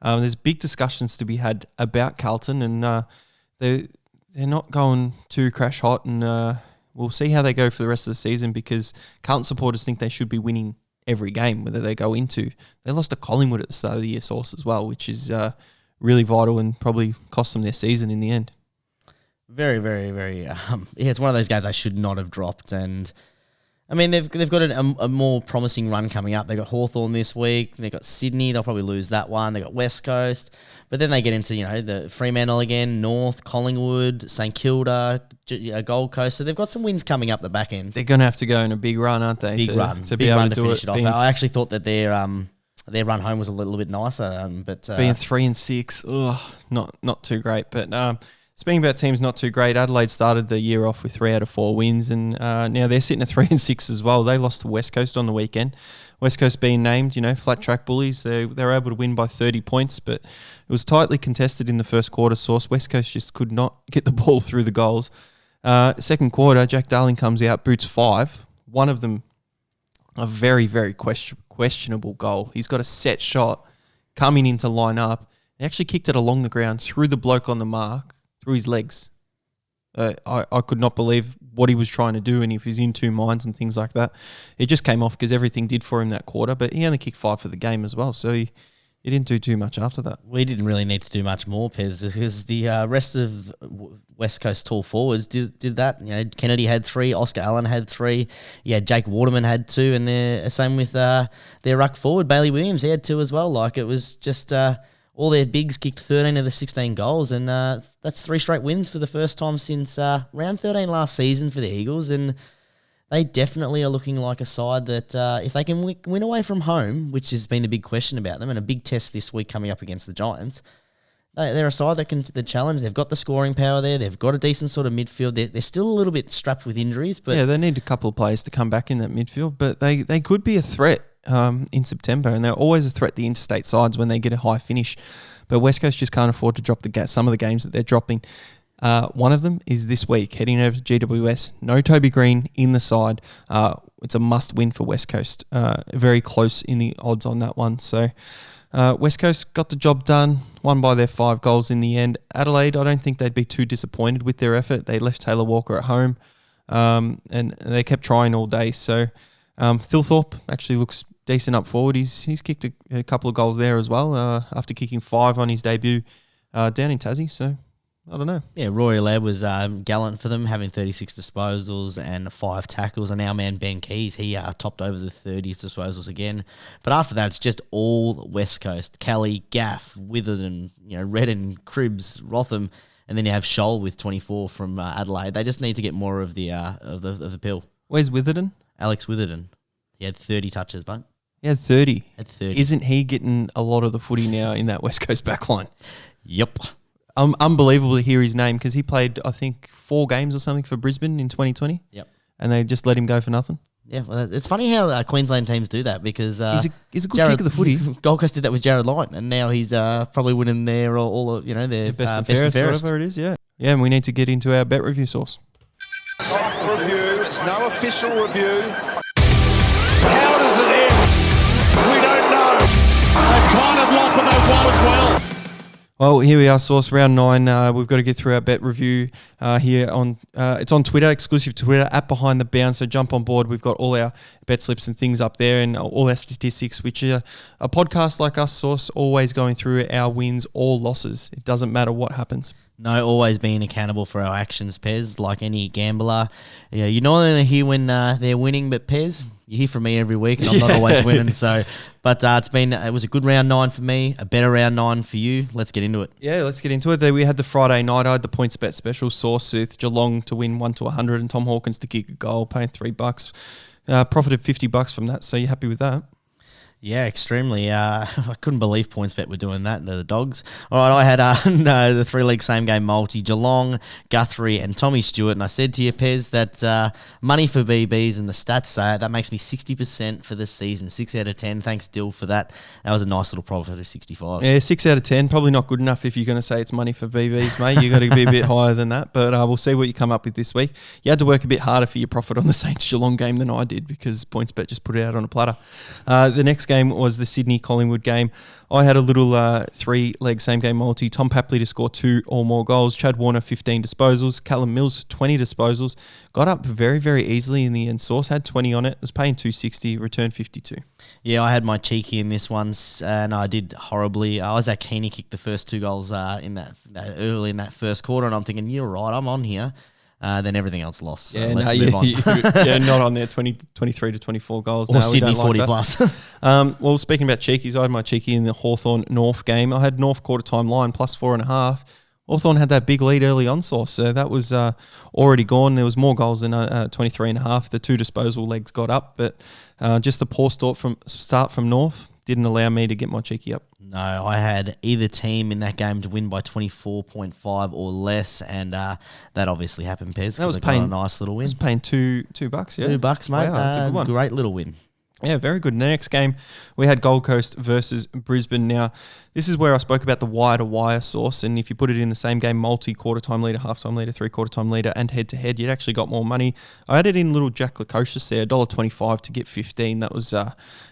There's big discussions to be had about Carlton, and they're not going too crash hot, and we'll see how they go for the rest of the season, because Carlton supporters think they should be winning every game, whether they go into. They lost to Collingwood at the start of the year, Source, as well, which is really vital and probably cost them their season in the end. Very, very, very. It's one of those games they should not have dropped, and I mean, they've got a more promising run coming up. They got Hawthorn this week. They got Sydney. They'll probably lose that one. They got West Coast, but then they get into the Fremantle again, North, Collingwood, St Kilda, Gold Coast. So they've got some wins coming up the back end. They're going to have to go in a big run, aren't they? Big run to finish it off. I actually thought that their run home was a little bit nicer, but being 3-6, not too great. But Speaking about teams not too great, Adelaide started the year off with 3 out of 4 wins, and now they're sitting at 3 and 6 as well. They lost to West Coast on the weekend. West Coast being named, flat track bullies. They were able to win by 30 points, but it was tightly contested in the first quarter. Source West Coast just could not get the ball through the goals. Second quarter, Jack Darling comes out, boots 5. One of them, a very, very questionable goal. He's got a set shot coming in to line up. He actually kicked it along the ground through the bloke on the mark, through his legs. I could not believe what he was trying to do and if he's in two minds and things like that. It just came off because everything did for him that quarter, but he only kicked 5 for the game as well, so he didn't do too much after that. We didn't really need to do much more, Pez, because the rest of West Coast tall forwards did that. Kennedy had 3, Oscar Allen had 3, Jake Waterman had 2, and the same with their ruck forward, Bailey Williams, he had 2 as well. Like, it was just... all their bigs kicked 13 of the 16 goals, and that's 3 straight wins for the first time since round 13 last season for the Eagles, and they definitely are looking like a side that if they can win away from home, which has been the big question about them, and a big test this week coming up against the Giants, they're a side that can the challenge. They've got the scoring power there. They've got a decent sort of midfield. They're still a little bit strapped with injuries, but they need a couple of players to come back in that midfield, but they could be a threat in September, and they're always a threat, the interstate sides, when they get a high finish. But West Coast just can't afford to drop some of the games that they're dropping. One of them is this week, heading over to GWS. No Toby Green in the side. It's a must-win for West Coast. Very close in the odds on that one. So West Coast got the job done, won by their 5 goals in the end. Adelaide, I don't think they'd be too disappointed with their effort. They left Taylor Walker at home, and they kept trying all day. So Phil Thorpe actually looks decent up forward. He's kicked a couple of goals there as well after kicking 5 on his debut down in Tassie. So I don't know. Yeah, Rory Ladd was gallant for them, having 36 disposals and 5 tackles. And our man Ben Keys, he topped over the 30 disposals again. But after that, it's just all West Coast. Kelly, Gaff, Witherden, Redden, Cribbs, Rotham, and then you have Scholl with 24 from Adelaide. They just need to get more of the pill. Where's Witherden? Alex Witherden. He had 30 touches, but he had 30. Isn't he getting a lot of the footy now in that West Coast backline? Yep. Unbelievable to hear his name, because he played, I think, 4 games or something for Brisbane in 2020. Yep. And they just let him go for nothing. Yeah, well, it's funny how Queensland teams do that, because he's a good kick of the footy. Gold Coast did that with Jared Light, and now he's probably winning their their best and fairest, whatever it is. Yeah, and we need to get into our bet review source. Soft review. It's no official review. How does it end? We don't know. They've kind of lost, but they've won as well. Well, here we are, Source, round 9. We've got to get through our bet review here on. It's on Twitter, exclusive to Twitter, @BehindTheBounce. So jump on board. We've got all our bet slips and things up there, and all our statistics, which are a podcast like us, Source, always going through our wins or losses. It doesn't matter what happens. No, always being accountable for our actions, Pez, like any gambler. Yeah, you're not only hear when they're winning, but Pez, you hear from me every week, and I'm not always winning. So, but it was a good round 9 for me, a better round 9 for you. Let's get into it. Yeah, let's get into it. We had the Friday night. I had the points bet special, Source with Geelong to win 1 to 100 and Tom Hawkins to kick a goal, paying $3. Profited $50 from that. So you happy with that? Yeah, extremely. I couldn't believe PointsBet were doing that, the Dogs. All right, I had the 3-league same-game multi, Geelong, Guthrie, and Tommy Stewart. And I said to you, Pez, that money for BBs and the stats say that makes me 60% for this season. 6 out of 10. Thanks, Dill, for that. That was a nice little profit of 65. Yeah, 6 out of 10. Probably not good enough if you're going to say it's money for BBs, mate. You've got to be a bit higher than that. But we'll see what you come up with this week. You had to work a bit harder for your profit on the Saints-Geelong game than I did, because PointsBet just put it out on a platter. The next game was the Sydney-Collingwood game. I had a little 3-leg same-game multi. Tom Papley to score 2 or more goals. Chad Warner, 15 disposals. Callum Mills, 20 disposals. Got up very, very easily in the end. Source had 20 on it. Was paying $2.60, returned 52. Yeah, I had my cheeky in this one, and I did horribly. Isaac Heaney kicked the first 2 goals early in that first quarter, and I'm thinking, you're right, I'm on here. Then everything else lost. So let's move on. Yeah, not on there. 23 to 24 goals. Or no, Sydney 40 like plus. Well, speaking about cheekies, I had my cheeky in the Hawthorn North game. I had North quarter time line plus 4.5. Hawthorn had that big lead early on, Source, so that was already gone. There was more goals than 23.5. The 2 disposal legs got up, but just the poor start from North. didn't allow me to get my cheeky up. No, I had either team in that game to win by 24.5 or less, and that obviously happened, Pez. That was I got a nice little win. I was paying $2, yeah. $2, mate. Wow, that's a good one. Great little win. Yeah, very good. Next game, we had Gold Coast versus Brisbane. Now, this is where I spoke about the wire-to-wire sauce, and if you put it in the same game, multi, quarter-time leader, half-time leader, three-quarter-time leader, and head-to-head, you'd actually got more money. I added in little Jack Lukosius there, $1.25 to get 15. That was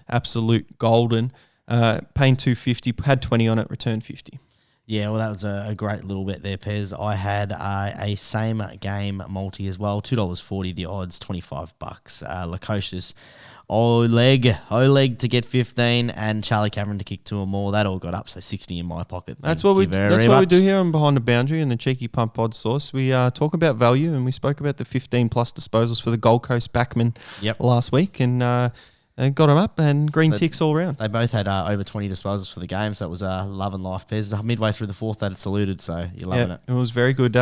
absolute golden. Paying $2.50, had 20 on it, returned 50. Yeah, well, that was a great little bet there, Pez. I had a same game multi as well, $2.40 the odds, $25. Lukosius, Oleg to get 15, and Charlie Cameron to kick 2 or more. That all got up, so 60 in my pocket. That's what we do here on Behind the Boundary and the Cheeky Pump Pod Sauce. We talk about value, and we spoke about the 15 plus disposals for the Gold Coast backmen last week, and got them up, and green ticks all around. They both had over 20 disposals for the game, so it was love and life, Pez. Midway through the fourth, they had saluted, so you're loving it. It was very good.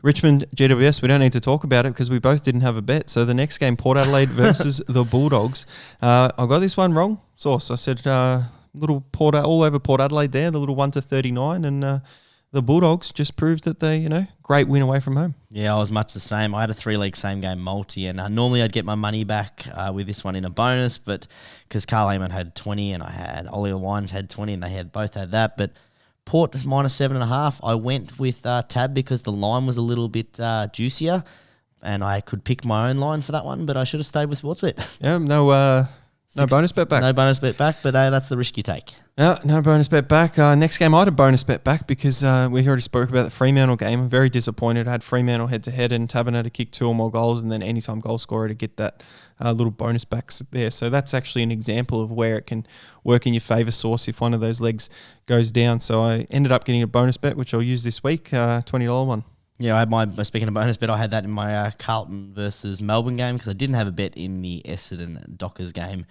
Richmond, GWS, we don't need to talk about it because we both didn't have a bet. So the next game, Port Adelaide versus the Bulldogs. I got this one wrong, Sauce. I said little all over Port Adelaide there, the little 1-39, and the Bulldogs just proved that they, great win away from home. Yeah, I was much the same. I had a 3-league same game multi, and normally I'd get my money back with this one in a bonus, but because Carl Amon had 20 and I had Ollie Wines had 20, and they both had that, but Port -7.5. I went with Tab because the line was a little bit juicier, and I could pick my own line for that one, but I should have stayed with Sportsbet. Yeah, no bonus bet back. No bonus bet back, but that's the risk you take. No bonus bet back. Next game, I had a bonus bet back because we already spoke about the Fremantle game. I'm very disappointed. I had Fremantle head-to-head and Taberner to kick 2 or more goals, and then anytime goal scorer to get that little bonus backs there. So that's actually an example of where it can work in your favour, Sauce, if one of those legs goes down. So I ended up getting a bonus bet, which I'll use this week, $20 one. Yeah, I had speaking of bonus bet, I had that in my Carlton versus Melbourne game because I didn't have a bet in the Essendon Dockers game.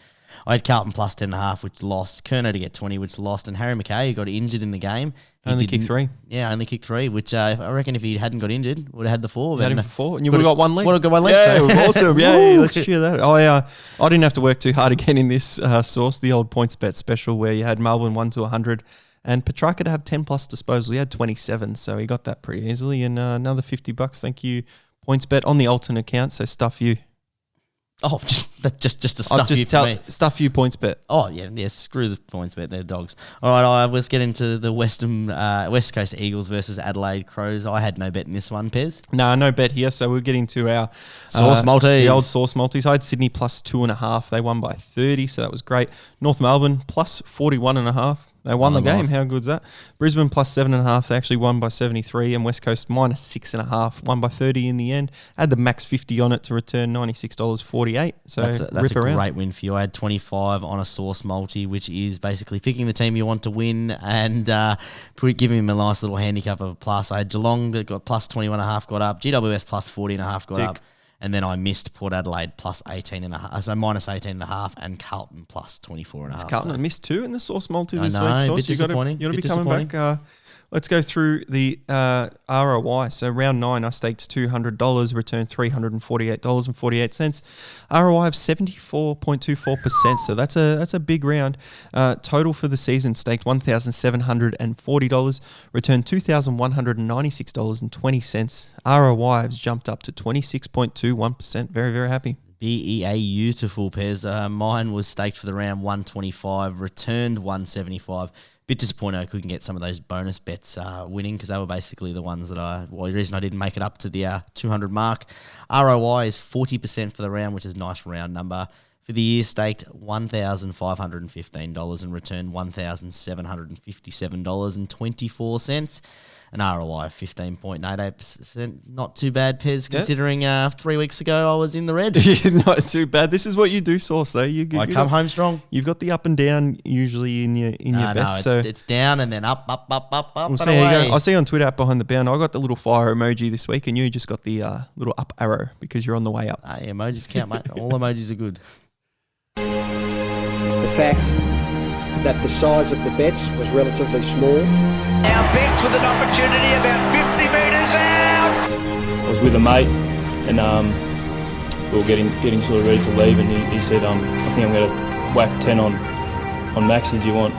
I had Carlton plus 10.5, which lost. Kerno to get 20, which lost. And Harry McKay, who got injured in the game. Only kicked 3. Yeah, only kicked 3, which I reckon if he hadn't got injured, would have had the 4. Had him for 4, and you would have got 1 leg. Would have got 1 leg. Yeah, so. awesome. Yeah, let's share that. I didn't have to work too hard again in this Sauce, the old points bet special where you had Melbourne 1 to 100. And Petrarca to have 10 plus disposal. He had 27, so he got that pretty easily. And another $50. Thank you, points bet on the alternate account. So stuff you. Oh, just to stuff you for me. Stuff you points bet. Oh, yeah, screw the points bet. They're dogs. All right, let's get into the West Coast Eagles versus Adelaide Crows. I had no bet in this one, Pez. No bet here. So we're getting to our Sauce multis. The old Sauce multis. I had Sydney plus 2.5. They won by 30, so that was great. North Melbourne plus 41.5. They won the game. How good's that? Brisbane plus 7.5. They actually won by 73. And West Coast minus 6.5. Won by 30 in the end. Had the max 50 on it to return $96.48. So that's a great win for you. I had 25 on a Sauce multi, which is basically picking the team you want to win and giving him a nice little handicap of a plus. I had Geelong that got plus 21.5 got up. GWS plus 40.5 got up. And then I missed Port Adelaide plus 18.5, so minus 18.5, and Carlton plus 24.5. Carlton missed 2 in the Sauce multi this week. Sauce. You got to be coming back. Let's go through the ROI. So round 9, I staked $200, returned $348.48. ROI of 74.24%. So that's a big round. Total for the season, staked $1,740, returned $2,196.20. ROI has jumped up to 26.21%. Very, very happy. Beautiful, Pez. Mine was staked for the round 125, returned 175. Bit disappointed I couldn't get some of those bonus bets winning because they were basically the ones that the reason I didn't make it up to the 200 mark. ROI is 40% for the round, which is a nice round number. For the year, staked $1,515 and returned $1,757.24. An ROI of 15.88%. Not too bad, Pez, considering 3 weeks ago I was in the red. Not too bad. This is what you do, Sauce, though. I come home strong. You've got the up and down usually in your bets. No, it's down and then up, we'll see how you go. I see on Twitter at Behind the Bound, I got the little fire emoji this week, and you just got the little up arrow because you're on the way up. Hey, emojis count, mate. All emojis are good. The fact that the size of the bets was relatively small. Now Betts with an opportunity about 50 metres out. I was with a mate and we were getting sort of ready to leave, and he said, I think I'm going to whack 10 on Maxi, do you want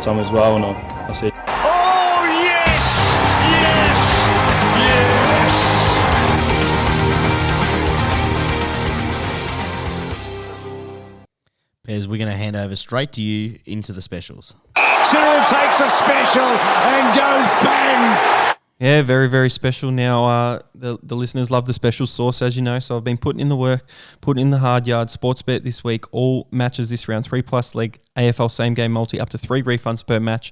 some as well? And I said, Oh, yes! Yes! Yes! Pez, we're going to hand over straight to you into the specials. Cyril takes a special and goes bang! Yeah, very, very special. Now, the listeners love the special sauce, as you know, so I've been putting in the work, putting in the hard yard. Sportsbet this week, all matches this round, 3+ leg, AFL same game multi, up to 3 refunds per match.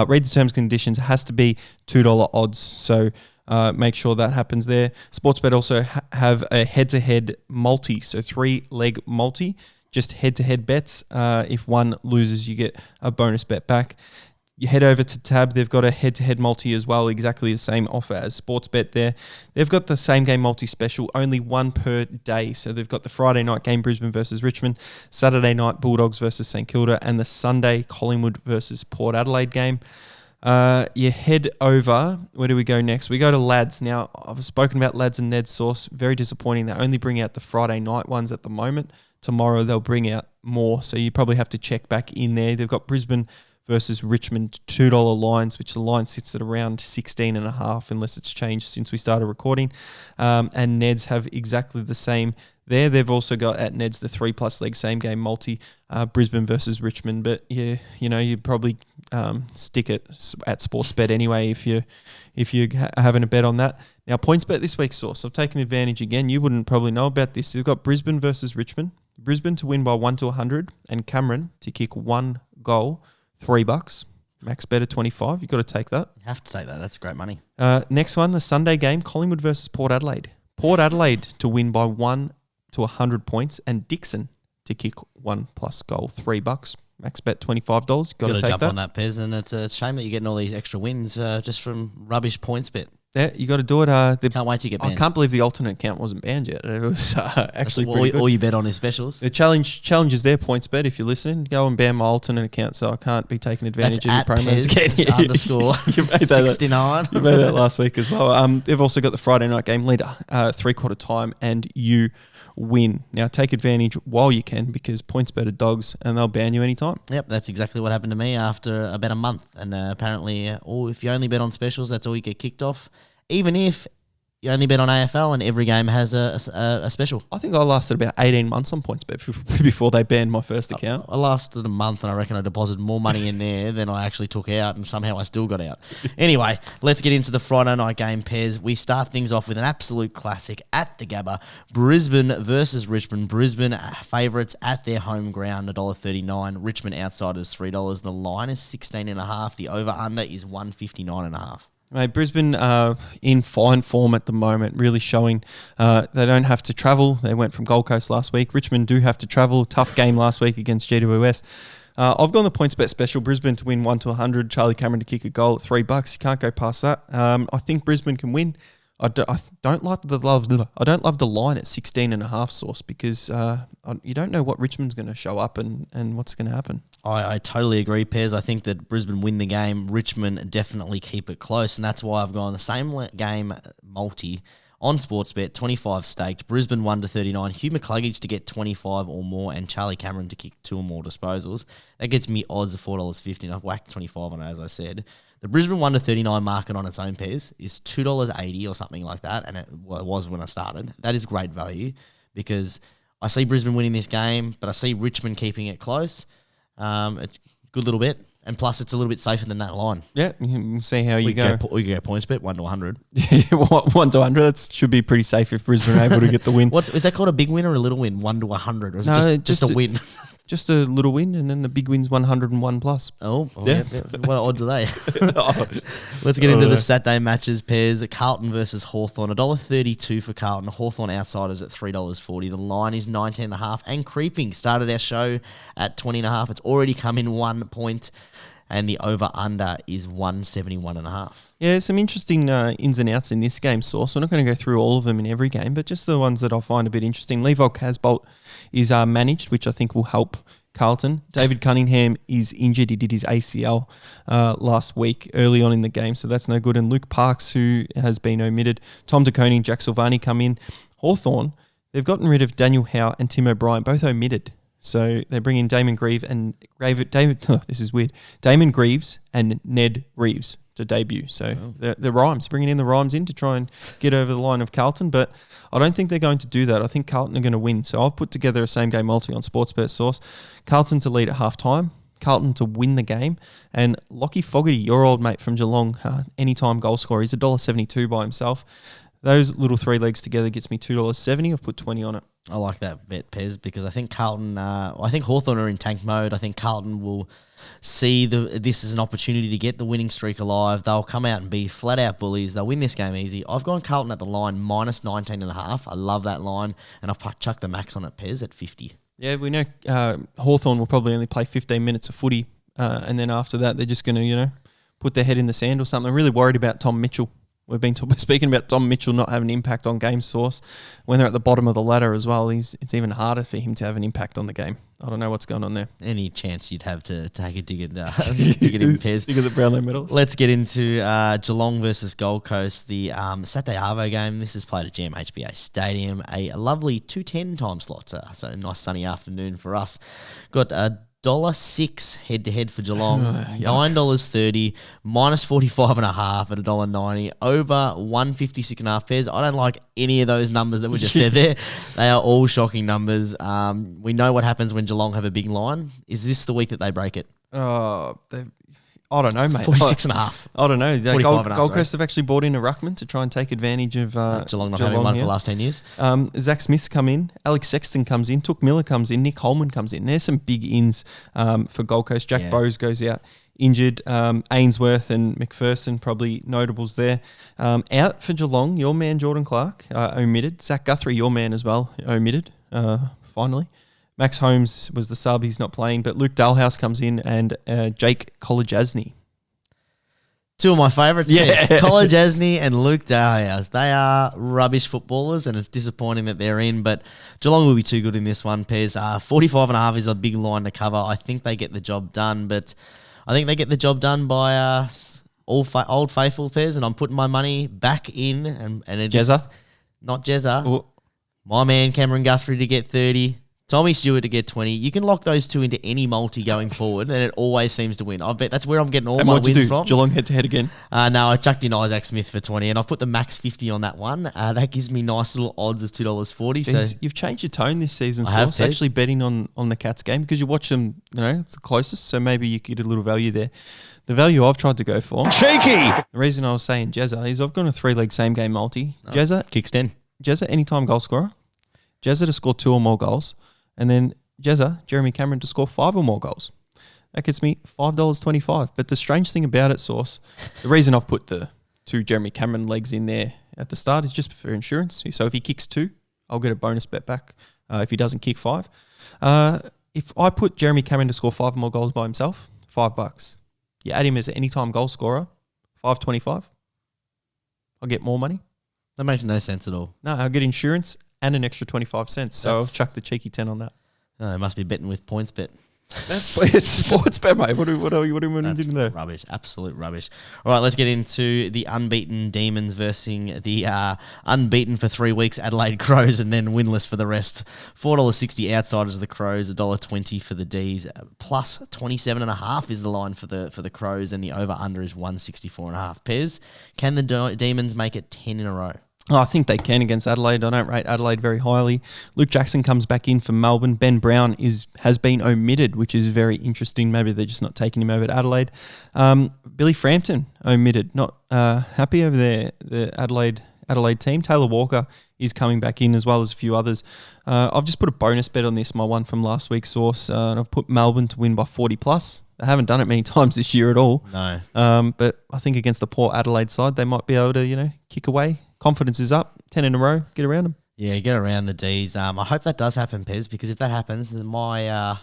Read the terms and conditions. It has to be $2 odds, so make sure that happens there. Sportsbet also have a head-to-head multi, so 3-leg multi, just head-to-head bets. If one loses, you get a bonus bet back. You head over to Tab, they've got a head-to-head multi as well, exactly the same offer as Sportsbet there. They've got the same game multi special, only one per day. So they've got the Friday night game, Brisbane versus Richmond, Saturday night, Bulldogs versus St Kilda, and the Sunday, Collingwood versus Port Adelaide game. You head over, where do we go next? We go to Lads. Now, I've spoken about Lads and Ned's sauce. Very disappointing. They only bring out the Friday night ones at the moment. Tomorrow they'll bring out more, so you probably have to check back in there. They've got Brisbane versus Richmond, $2 lines, which the line sits at around 16.5 unless it's changed since we started recording. And Neds have exactly the same there. They've also got at Neds the 3+ leg same game multi, Brisbane versus Richmond. But you probably stick it at Sportsbet anyway if you're having a bet on that. Now, PointsBet this week's source. I've taken advantage again. You wouldn't probably know about this. You've got Brisbane versus Richmond. Brisbane to win by 1-100 and Cameron to kick 1 goal. $3. Max bet at 25. You've got to take that. You have to take that. That's great money. Next one, the Sunday game, Collingwood versus Port Adelaide. Port Adelaide to win by 1-100 points and Dixon to kick 1+ goal. $3. Max bet $25. Got to take jump that. on that, Pez, and it's a shame that you're getting all these extra wins just from rubbish points bet. Yeah, you got to do it. Can't wait to get banned. I can't believe the alternate account wasn't banned yet. It was actually pretty good. All you bet on is specials. The challenge is there, PointsBet. If you're listening, go and ban my alternate account so I can't be taking advantage of your promos again. _69. You made that last week as well. They've also got the Friday night game leader, 3/4 time, and you win. Now take advantage while you can because PointsBet are dogs and they'll ban you anytime. Yep, that's exactly what happened to me after about a month. And apparently, if you only bet on specials, that's all you get kicked off. Even if you only bet on AFL and every game has a special. I think I lasted about 18 months on PointsBet before they banned my first account. I lasted a month and I reckon I deposited more money in there than I actually took out and somehow I still got out. Anyway, let's get into the Friday night game, Pez. We start things off with an absolute classic at the Gabba. Brisbane versus Richmond. Brisbane favourites at their home ground, $1.39. Richmond outsiders, $3. The line is 16.5. The over-under is 159.5. Mate, Brisbane in fine form at the moment, really showing they don't have to travel. They went from Gold Coast last week. Richmond do have to travel. Tough game last week against GWS. I've gone the PointsBet special. Brisbane to win 1-100. Charlie Cameron to kick a goal at $3. You can't go past that. I think Brisbane can win. I don't love the line at 16.5 source because you don't know what Richmond's going to show up and what's going to happen. I totally agree, Pez. I think that Brisbane win the game. Richmond definitely keep it close, and that's why I've gone the same game multi on Sportsbet, 25 staked. Brisbane 1-39. Hugh McCluggage to get 25 or more, and Charlie Cameron to kick 2 or more disposals. That gets me odds of $4.50. And I've whacked 25 on it, as I said. The Brisbane 1-39 market on its own, Pez, is $2.80 or something like that, and it was when I started. That is great value because I see Brisbane winning this game, but I see Richmond keeping it close. It's a good little bit, and plus it's a little bit safer than that line. Yeah, we'll see how you go. We can go PointsBet 1-100. 1-100. That should be pretty safe if Brisbane are able to get the win. Is that called a big win or a little win? 1-100, or is it just a win? Just a little win, and then the big win's 101+. Oh, yeah. What odds are they? Let's get into the Saturday matches. Pairs Carlton versus Hawthorn. $1.32 for Carlton. Hawthorn outsiders at $3.40. The line is 19.5 and creeping. Started our show at 20.5. It's already come in 1 point, and the over/under is 171.5. Yeah, some interesting ins and outs in this game, Source. We're not going to go through all of them in every game, but just the ones that I find a bit interesting. Levi Casbolt is managed, which I think will help Carlton. David Cunningham is injured. He did his ACL last week early on in the game, so that's no good. And Luke Parks, who has been omitted. Tom DeConey and Jack Silvani come in. Hawthorn, they've gotten rid of Daniel Howe and Tim O'Brien, both omitted. So they bring in Damon Greaves and this is weird. Damon Greaves and Ned Reeves to debut. So the Rhymes, bringing in the Rhymes in to try and get over the line of Carlton. But I don't think they're going to do that. I think Carlton are going to win. So I'll put together a same game multi on Sportsbet Source. Carlton to lead at half time. Carlton to win the game. And Lockie Fogarty, your old mate from Geelong, anytime goal scorer. He's $1.72 by himself. Those little three legs together gets me $2.70. I've put 20 on it. I like that bet, Pez, because I think Carlton, I think Hawthorn are in tank mode. I think Carlton will see this as an opportunity to get the winning streak alive. They'll come out and be flat out bullies. They'll win this game easy. I've gone Carlton at the line minus 19.5. I love that line, and I've chucked the max on it, Pez, at 50. Yeah, we know Hawthorn will probably only play 15 minutes of footy, and then after that they're just going to, put their head in the sand or something. I'm really worried about Tom Mitchell. We've been speaking about Tom Mitchell not having an impact on game source. When they're at the bottom of the ladder as well, it's even harder for him to have an impact on the game. I don't know what's going on there. Any chance you'd have to take a dig at in Pez. Dig at the Brownlow medals. Let's get into Geelong versus Gold Coast, the Saturday Arvo game. This is played at GMHBA Stadium, a lovely 2:10 time slot. So a nice sunny afternoon for us. Got $1.06 head-to-head for Geelong, $9.30, minus 45.5 at $1.90, over 156.5 pairs. I don't like any of those numbers that we just said there. They are all shocking numbers. We know what happens when Geelong have a big line. Is this the week that they break it? I don't know, mate. 46.5. I don't know. Gold Coast have actually bought in a ruckman to try and take advantage of Geelong not having one for the last 10 years. Zach Smith's come in. Alex Sexton comes in. Took Miller comes in. Nick Holman comes in. There's some big ins for Gold Coast. Jack Bowes goes out injured. Ainsworth and McPherson probably notables there. Out for Geelong, your man Jordan Clark omitted. Zach Guthrie, your man as well, omitted finally. Max Holmes was the sub. He's not playing, but Luke Dalhouse comes in and Jake Kolodjasny. Two of my favourites, yes. Kolodjasny and Luke Dalhouse. They are rubbish footballers, and it's disappointing that they're in, but Geelong will be too good in this one, Pez. 45.5 is a big line to cover. I think they get the job done, but I think they get the job done by Old Faithful, Pez, and I'm putting my money back in. And Jezza? Not Jezza. My man Cameron Guthrie to get 30. Tommy Stewart to get 20. You can lock those two into any multi going forward, and it always seems to win. I bet that's where I'm getting all my wins from. Geelong head-to-head again? No, I chucked in Isaac Smith for 20, and I've put the max 50 on that one. That gives me nice little odds of $2.40. So you've changed your tone this season, so it's actually betting on the Cats game because you watch them, it's the closest, so maybe you get a little value there. The value I've tried to go for... Cheeky! The reason I was saying Jezza is I've gone a 3-leg same-game multi. Jezza... Kicks 10. Jezza, anytime goal scorer. Jezza to score 2 or more goals. And then... Jezza, Jeremy Cameron, to score 5 or more goals. That gets me $5.25. But the strange thing about it, Source, the reason I've put the 2 Jeremy Cameron legs in there at the start is just for insurance. So if he kicks 2, I'll get a bonus bet back if he doesn't kick 5. If I put Jeremy Cameron to score 5 or more goals by himself, $5. You add him as an anytime goal scorer, $5.25. I'll get more money. That makes no sense at all. No, I'll get insurance and an extra 25 cents. So I'll chuck the cheeky 10 on that. It must be betting with points bet. It's sports bet, mate. What are you doing there? Rubbish, absolute rubbish. All right, let's get into the unbeaten Demons versus the unbeaten for 3 weeks Adelaide Crows and then winless for the rest. $4.60 outsiders of the Crows, $1.20 for the D's. Plus 27.5 is the line for the Crows, and the over/under is 164.5. Pez, can the Demons make it 10 in a row? I think they can against Adelaide. I don't rate Adelaide very highly. Luke Jackson comes back in for Melbourne. Ben Brown has been omitted, which is very interesting. Maybe they're just not taking him over to Adelaide. Billy Frampton omitted. Not happy over there. The Adelaide team. Taylor Walker is coming back in as well as a few others. I've just put a bonus bet on this, my one from last week's Source, and I've put Melbourne to win by 40+. They haven't done it many times this year at all. No. But I think against the Port Adelaide side, they might be able to, kick away. Confidence is up. 10 in a row. Get around them. Yeah, get around the Ds. I hope that does happen, Pez, because if that happens, then my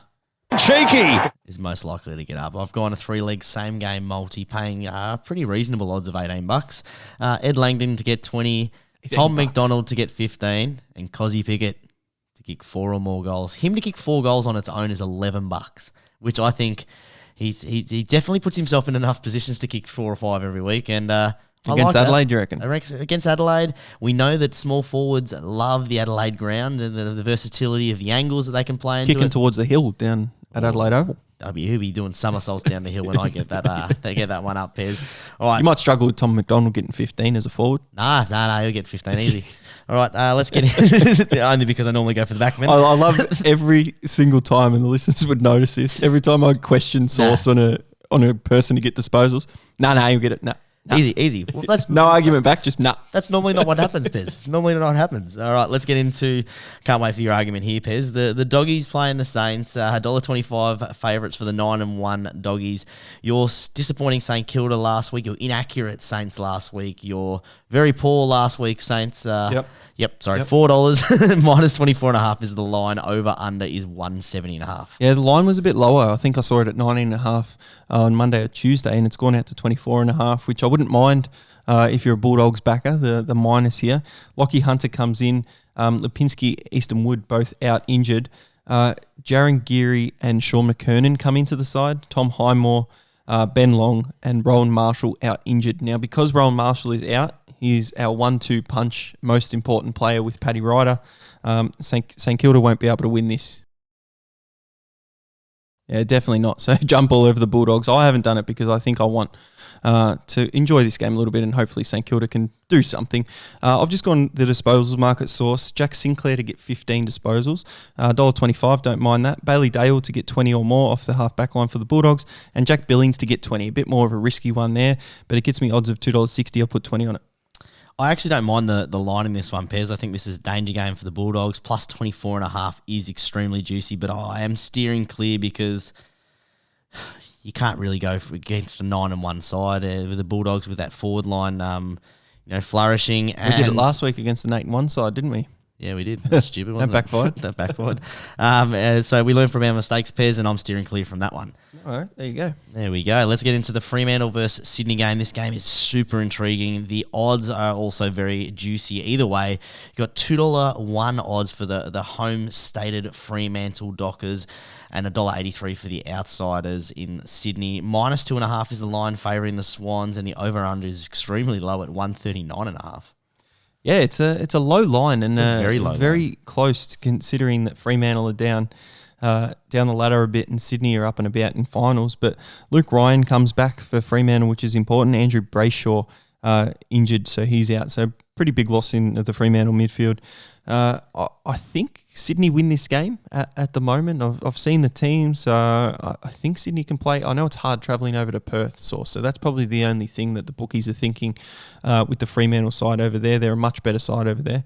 cheeky is most likely to get up. I've gone a 3-leg same game multi, paying pretty reasonable odds of $18. Ed Langdon to get 20, Tom McDonald to get 15, and Cozzy Pickett to kick 4 or more goals. Him to kick 4 goals on its own is $11, which I think he definitely puts himself in enough positions to kick 4 or 5 every week, and Against Adelaide, do you reckon? Against Adelaide, we know that small forwards love the Adelaide ground and the versatility of the angles that they can play into. Kicking towards the hill down at Adelaide Oval. He'll be doing somersaults down the hill when I get that. They get that one up, Pez. All right. You might struggle with Tom McDonald getting 15 as a forward. Nah, he'll get 15 easy. All right, let's get in. Only because I normally go for the backman. I love every single time, and the listeners would notice this. Every time I question Source on a person to get disposals, you'll get it. Nah. Easy. Well, no argument back, just nah. That's normally not what happens, Pez. Normally not what happens. All right, let's get into. Can't wait for your argument here, Pez. The doggies playing the Saints. $1.25 favourites for the 9-1 doggies. Your disappointing St Kilda last week. Your inaccurate Saints last week. Your very poor last week Saints. Sorry, $4 minus 24.5 is the line. Over under is 170.5. Yeah, the line was a bit lower. I think I saw it at 19.5 on Monday or Tuesday, and it's gone out to 24.5, which I wouldn't mind if you're a Bulldogs backer. The minus here. Lockie Hunter comes in. Lipinski, Easton Wood both out injured. Jaron Geary and Sean McKernan come into the side. Tom Highmore, Ben Long, and Rowan Marshall out injured. Now, because Rowan Marshall is out, he's our 1-2 punch most important player with Paddy Ryder. St Kilda won't be able to win this. Yeah, definitely not. So jump all over the Bulldogs. I haven't done it because I think I want to enjoy this game a little bit, and hopefully St Kilda can do something. I've just gone the disposals market source. Jack Sinclair to get 15 disposals. $1.25, don't mind that. Bailey Dale to get 20 or more off the half back line for the Bulldogs. And Jack Billings to get 20. A bit more of a risky one there, but it gets me odds of $2.60. I'll put 20 on it. I actually don't mind the line in this one, Pez. I think this is a danger game for the Bulldogs. Plus 24.5 is extremely juicy, but I am steering clear because you can't really go against the 9-1 side with the Bulldogs with that forward line, flourishing. We did it last week against the 8-1 side, didn't we? Yeah, we did. That's stupid, wasn't That backfired. That backfired. So we learned from our mistakes, Pez, and I'm steering clear from that one. All right, there you go. There we go. Let's get into the Fremantle versus Sydney game. This game is super intriguing. The odds are also very juicy. Either way, you've got $2.01 odds for the home-stated Fremantle Dockers and $1.83 for the outsiders in Sydney. Minus 2.5 is the line favouring the Swans, and the over-under is extremely low at 139.5. Yeah, it's a low line and very low line. Close considering that Fremantle are down the ladder a bit and Sydney are up and about in finals. But Luke Ryan comes back for Fremantle, which is important. Andrew Brayshaw injured, so he's out. So pretty big loss in the Fremantle midfield. I think Sydney win this game at the moment. I've seen the teams. I think Sydney can play. I know it's hard travelling over to Perth, so that's probably the only thing that the bookies are thinking with the Fremantle side over there. They're a much better side over there.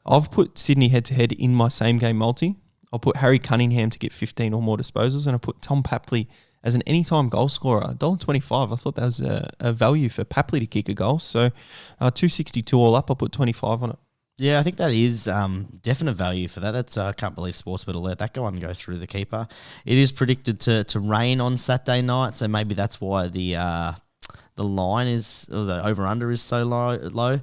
I've put Sydney head-to-head in my same-game multi. I'll put Harry Cunningham to get 15 or more disposals, and I put Tom Papley as an anytime goal scorer, $1.25. I thought that was a value for Papley to kick a goal. So $2.62 all up. I'll put 25 on it. Yeah, I think that is definite value for that. That's I can't believe Sportsbet will let that go and go through the keeper. It is predicted to rain on Saturday night, so maybe that's why the line is, or the over under is so low.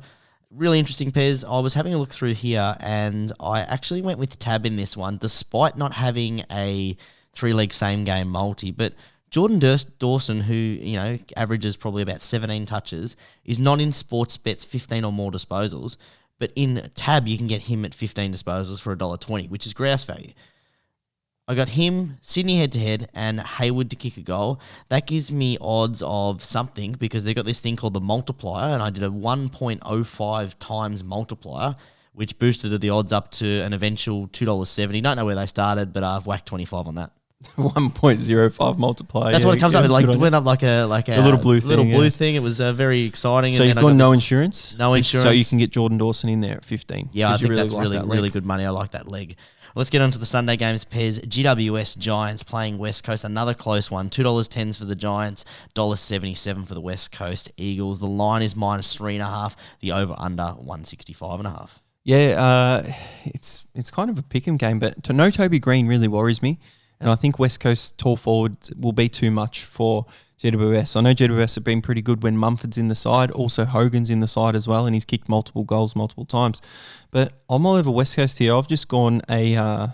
Really interesting, Pez. I was having a look through here, and I actually went with Tab in this one, despite not having a 3-leg same game multi. But Jordan Dawson, who averages probably about 17 touches, is not in Sportsbet's 15 or more disposals. But in Tab, you can get him at 15 disposals for $1.20, which is grouse value. I got him, Sydney head-to-head, and Hayward to kick a goal. That gives me odds of something because they've got this thing called the multiplier, and I did a 1.05 times multiplier, which boosted the odds up to an eventual $2.70. Don't know where they started, but I've whacked 25 on that. 1.05 multiplier. That's what it comes up with. It went up like a little blue thing. It was very exciting. So you've got no insurance? No insurance. So you can get Jordan Dawson in there at 15. Yeah, I think that's really good money. I like that leg. Let's get on to the Sunday games, Pez. GWS Giants playing West Coast. Another close one. $2.10 for the Giants. $1.77 for the West Coast Eagles. The line is minus 3.5. The over-under 165.5. Yeah, it's kind of a pick'em game, but no Toby Green really worries me. And I think West Coast tall forwards will be too much for GWS. I know GWS have been pretty good when Mumford's in the side. Also, Hogan's in the side as well, and he's kicked multiple goals multiple times. But I'm all over West Coast here. I've just gone a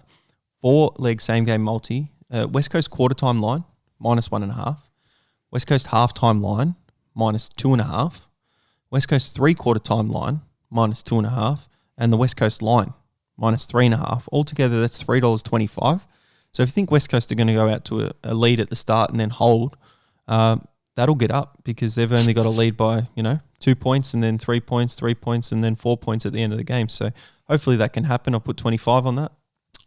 4-leg same-game multi. West Coast quarter-time line, minus 1.5. West Coast half-time line, minus 2.5. West Coast 3/4 time line, -2.5, and the West Coast line, -3.5. Altogether, that's $3.25. So if you think West Coast are going to go out to a lead at the start and then hold, that'll get up because they've only got a lead by, 2 points and then 3 points, 3 points, and then 4 points at the end of the game. So hopefully that can happen. I'll put 25 on that.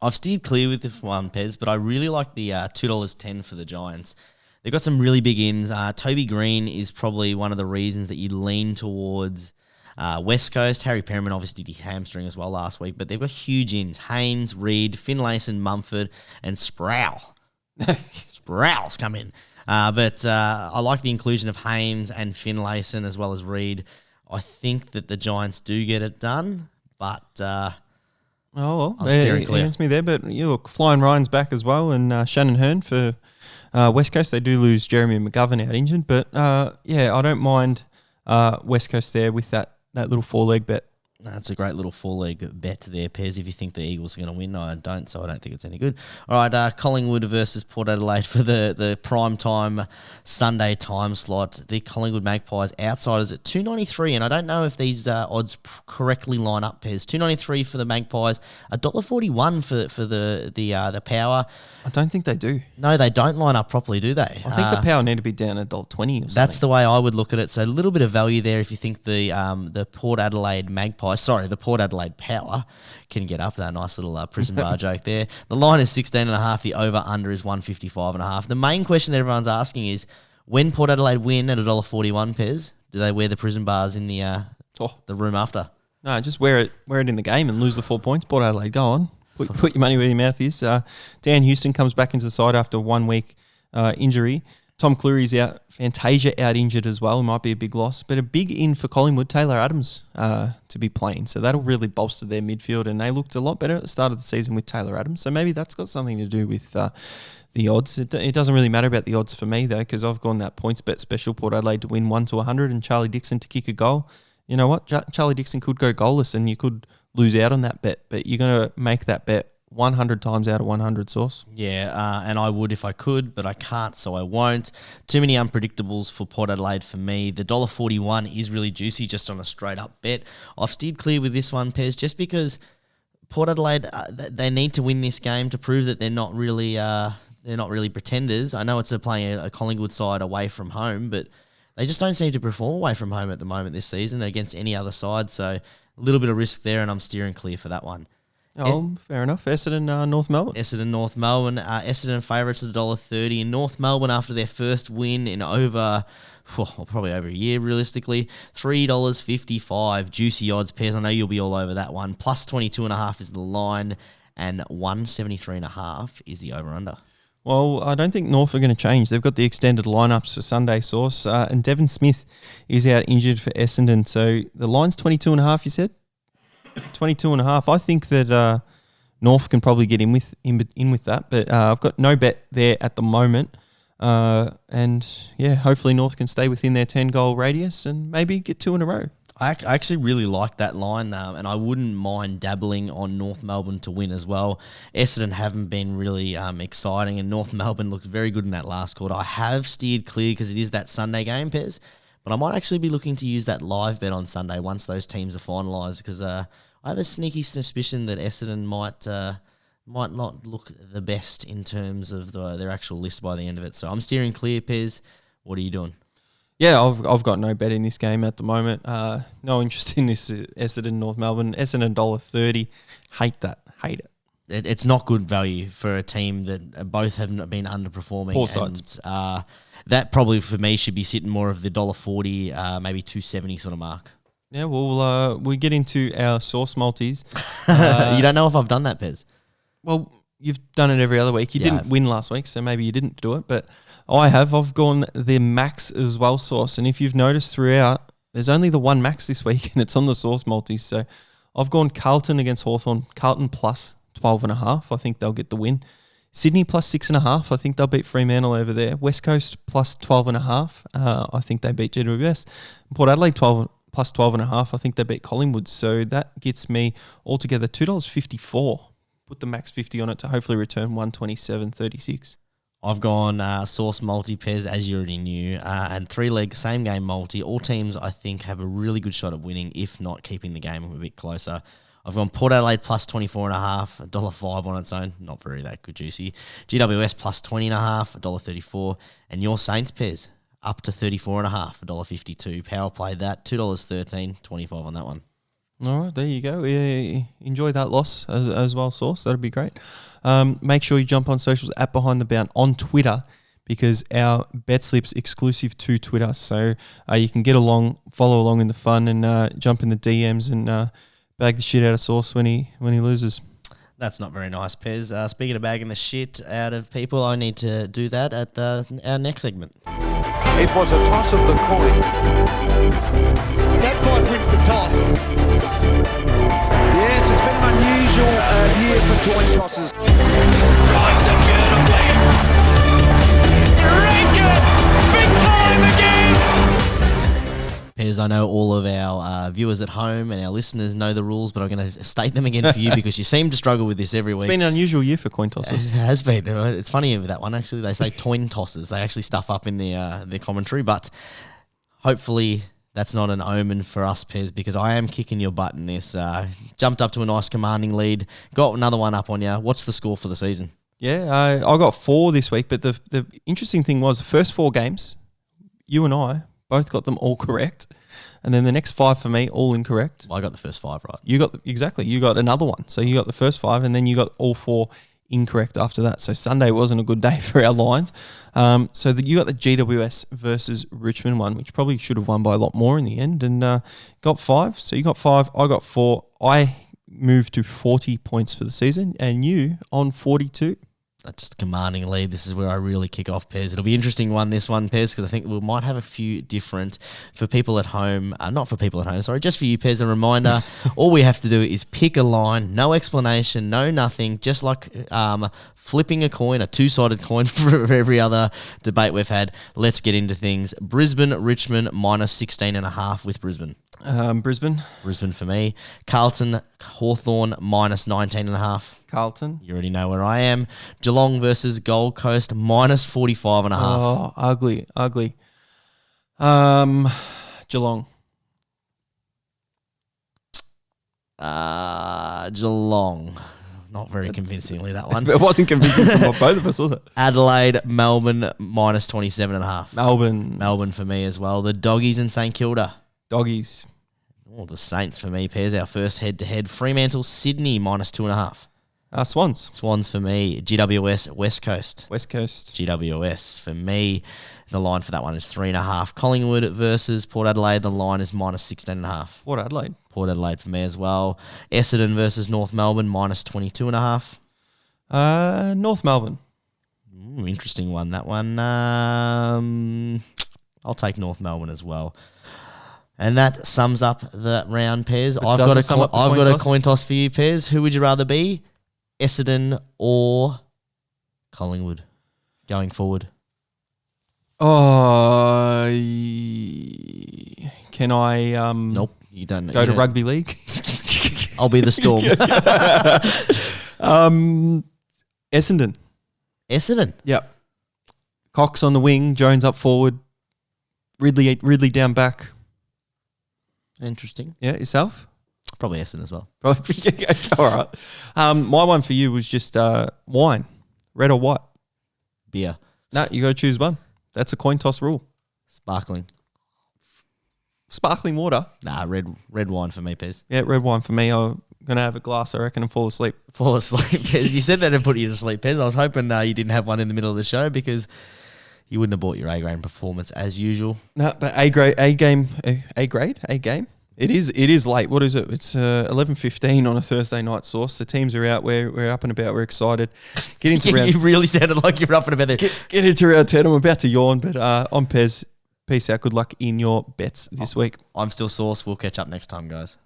I've steered clear with this one, Pez, but I really like the $2.10 for the Giants. They've got some really big ins. Toby Green is probably one of the reasons that you lean towards West Coast. Harry Perriman obviously did his hamstring as well last week, but they've got huge ins. Haynes, Reid, Finlayson, Mumford, and Sproul. Sproul's come in. But I like the inclusion of Haynes and Finlayson as well as Reid. I think that the Giants do get it done, but I'm steering clear. Against me there, but you look, Flying Ryan's back as well, and Shannon Hearn for West Coast. They do lose Jeremy McGovern out injured, but I don't mind West Coast there with that little 4-leg bet. That's a great little 4-leg bet there, Pez. If you think the Eagles are going to win, no, I don't, so I don't think it's any good. All right, Collingwood versus Port Adelaide for the prime time Sunday time slot. The Collingwood Magpies outsiders at $2.93, and I don't know if these odds correctly line up, Pez. $2.93 for the Magpies, $1.41 for the Power. I don't think they do. No, they don't line up properly, do they? I think the Power need to be down $1.20 or something. That's the way I would look at it. So a little bit of value there if you think the Port Adelaide the Port Adelaide Power can get up. That nice little prison bar joke there. The line is 16.5. The over-under is 155.5. The main question that everyone's asking is, when Port Adelaide win at $1.41, Pez, do they wear the prison bars in the room after? No, just wear it in the game and lose the 4 points. Port Adelaide, go on. Put your money where your mouth is. Dan Houston comes back into the side after 1 week injury. Tom Cleary's out. Fantasia out injured as well. It might be a big loss. But a big in for Collingwood, Taylor Adams to be playing. So that'll really bolster their midfield. And they looked a lot better at the start of the season with Taylor Adams. So maybe that's got something to do with the odds. It doesn't really matter about the odds for me, though, because I've gone that points bet special, Port Adelaide to win 1-100 and Charlie Dixon to kick a goal. You know what? Charlie Dixon could go goalless and you could lose out on that bet. But you're going to make that bet 100 times out of 100, Sauce. Yeah, and I would if I could, but I can't, so I won't. Too many unpredictables for Port Adelaide for me. The $1.41 is really juicy just on a straight-up bet. I've steered clear with this one, Pez, just because Port Adelaide, they need to win this game to prove that they're not really pretenders. I know it's playing a Collingwood side away from home, but they just don't seem to perform away from home at the moment this season against any other side, so a little bit of risk there, and I'm steering clear for that one. Oh, fair enough. Essendon, North Melbourne. Essendon, North Melbourne. Essendon favourites at $1.30. In North Melbourne, after their first win in probably over a year, realistically, $3.55. Juicy odds, Pairs. I know you'll be all over that one. Plus 22.5 is the line, and 173.5 is the over/under. Well, I don't think North are going to change. They've got the extended lineups for Sunday, Sauce. And Devon Smith is out injured for Essendon. So the line's 22.5, you said? 22.5. I think that North can probably get in with that, but I've got no bet there at the moment. And yeah, hopefully North can stay within their 10-goal radius and maybe get 2 in a row. I actually really like that line, and I wouldn't mind dabbling on North Melbourne to win as well. Essendon haven't been really exciting, and North Melbourne looks very good in that last quarter. I have steered clear because it is that Sunday game, Pez, but I might actually be looking to use that live bet on Sunday once those teams are finalised, because I have a sneaky suspicion that Essendon might not look the best in terms of their actual list by the end of it. So I'm steering clear, Pez. What are you doing? Yeah, I've got no bet in this game at the moment. No interest in this Essendon, North Melbourne. Essendon $1.30. Hate that. Hate it. It's not good value for a team that both have been underperforming. Poor sides. And that probably for me should be sitting more of the $1.40, maybe $2.70 sort of mark. Yeah, well, we get into our sauce multis. You don't know if I've done that, Pez. Well, you've done it every other week. You didn't win last week, so maybe you didn't do it. But I have. I've gone the max as well, Sauce. And if you've noticed throughout, there's only the one max this week, and it's on the sauce multis. So I've gone Carlton against Hawthorn. Carlton plus 12.5. I think they'll get the win. Sydney plus 6.5. I think they'll beat Fremantle over there. West Coast plus 12.5. I think they beat GWS. Port Adelaide plus 12.5. I think they beat Collingwood. So that gets me altogether $2.54. Put the max 50 on it to hopefully return 127.36. I've gone Source Multi Pez, as you already knew, and 3-leg same game multi. All teams, I think, have a really good shot at winning, if not keeping the game a bit closer. I've gone Port Adelaide plus 24.5, $1.05 on its own. Not very that good, juicy. GWS plus 20.5, $1.34. And your Saints Pez up to 34.5, $1.52. Power played that, $2.13, 25 on that one. All right, there you go. Yeah, enjoy that loss as well, Source. That'd be great. Make sure you jump on socials at Behind the Bound on Twitter, because our bet slips exclusive to Twitter. So you can get along, follow along in the fun, and jump in the DMs and bag the shit out of Source when he loses. That's not very nice, Pez. Speaking of bagging the shit out of people, I need to do that at our next segment. It was a toss of the coin. That 5 wins the toss. Yes, it's been an unusual year for coin tosses. Big time again! Pez, I know all of our viewers at home and our listeners know the rules, but I'm going to state them again for you because you seem to struggle with this every week. It's been an unusual year for coin tosses. It has been. It's funny with that one, actually. They say toin tosses. They actually stuff up in their commentary, but hopefully that's not an omen for us, Pez, because I am kicking your butt in this. Jumped up to a nice commanding lead. Got another one up on you. What's the score for the season? Yeah, I got 4 this week, but the interesting thing was the first 4 games, you and I both got them all correct, and then the next 5 for me, all incorrect. Well, I got the first 5 right. You got another one, so you got the first 5, and then you got all 4 incorrect after that. So Sunday wasn't a good day for our lines. So you got the GWS versus Richmond one, which probably should have won by a lot more in the end, and got 5. So you got 5, I got 4. I moved to 40 points for the season, and you on 42. Just a commanding lead. This is where I really kick off, Pez. It'll be interesting this one, Pez, because I think we might have a few different for people at home. Not for people at home, sorry, just for you, Pez. A reminder, all we have to do is pick a line, no explanation, no nothing, just like flipping a coin, a two-sided coin for every other debate we've had. Let's get into things. Brisbane, Richmond, minus 16.5 with Brisbane. Brisbane. Brisbane for me. Carlton, Hawthorn, minus 19.5. Carlton. You already know where I am. Geelong versus Gold Coast, minus 45.5. Oh, ugly. Geelong. Geelong. Not very convincingly, that one. It wasn't convincing for both of us, was it? Adelaide, Melbourne, minus 27.5. Melbourne for me as well. The Doggies and St Kilda. Doggies. Oh, the Saints for me, Pairs. Our first head-to-head. Fremantle, Sydney, minus 2.5. Swans. Swans for me. GWS, West Coast. West Coast. GWS for me. The line for that one is 3.5. Collingwood versus Port Adelaide. The line is minus 16.5. Port Adelaide. Port Adelaide for me as well. Essendon versus North Melbourne, minus 22.5. North Melbourne. Interesting one, that one. I'll take North Melbourne as well. And that sums up the round, Pairs. I've got a coin toss for you, Pairs. Who would you rather be? Essendon or Collingwood going forward? Oh, can I Nope, you don't go to rugby league? I'll be the Storm. Essendon. Essendon? Yep. Cox on the wing, Jones up forward, Ridley down back. Interesting. Yeah, yourself? Probably Essendon as well. Yeah, all right. My one for you was just wine, red or white. Beer. No, you got to choose one. That's a coin toss rule. Sparkling. Sparkling water? Nah, red wine for me, Pez. Yeah, red wine for me. I'm going to have a glass, I reckon, and fall asleep. Fall asleep, Pez. You said that to put you to sleep, Pez. I was hoping you didn't have one in the middle of the show because you wouldn't have bought your A-grade performance as usual. No, but A game. It is late. What is it? It's 11:15 on a Thursday night, Source. The teams are out. We're up and about. We're excited. Get into round. You really sounded like you're up and about there. Get into round 10. I'm about to yawn, but I'm Pez. Peace out. Good luck in your bets this week. I'm still Source. We'll catch up next time, guys.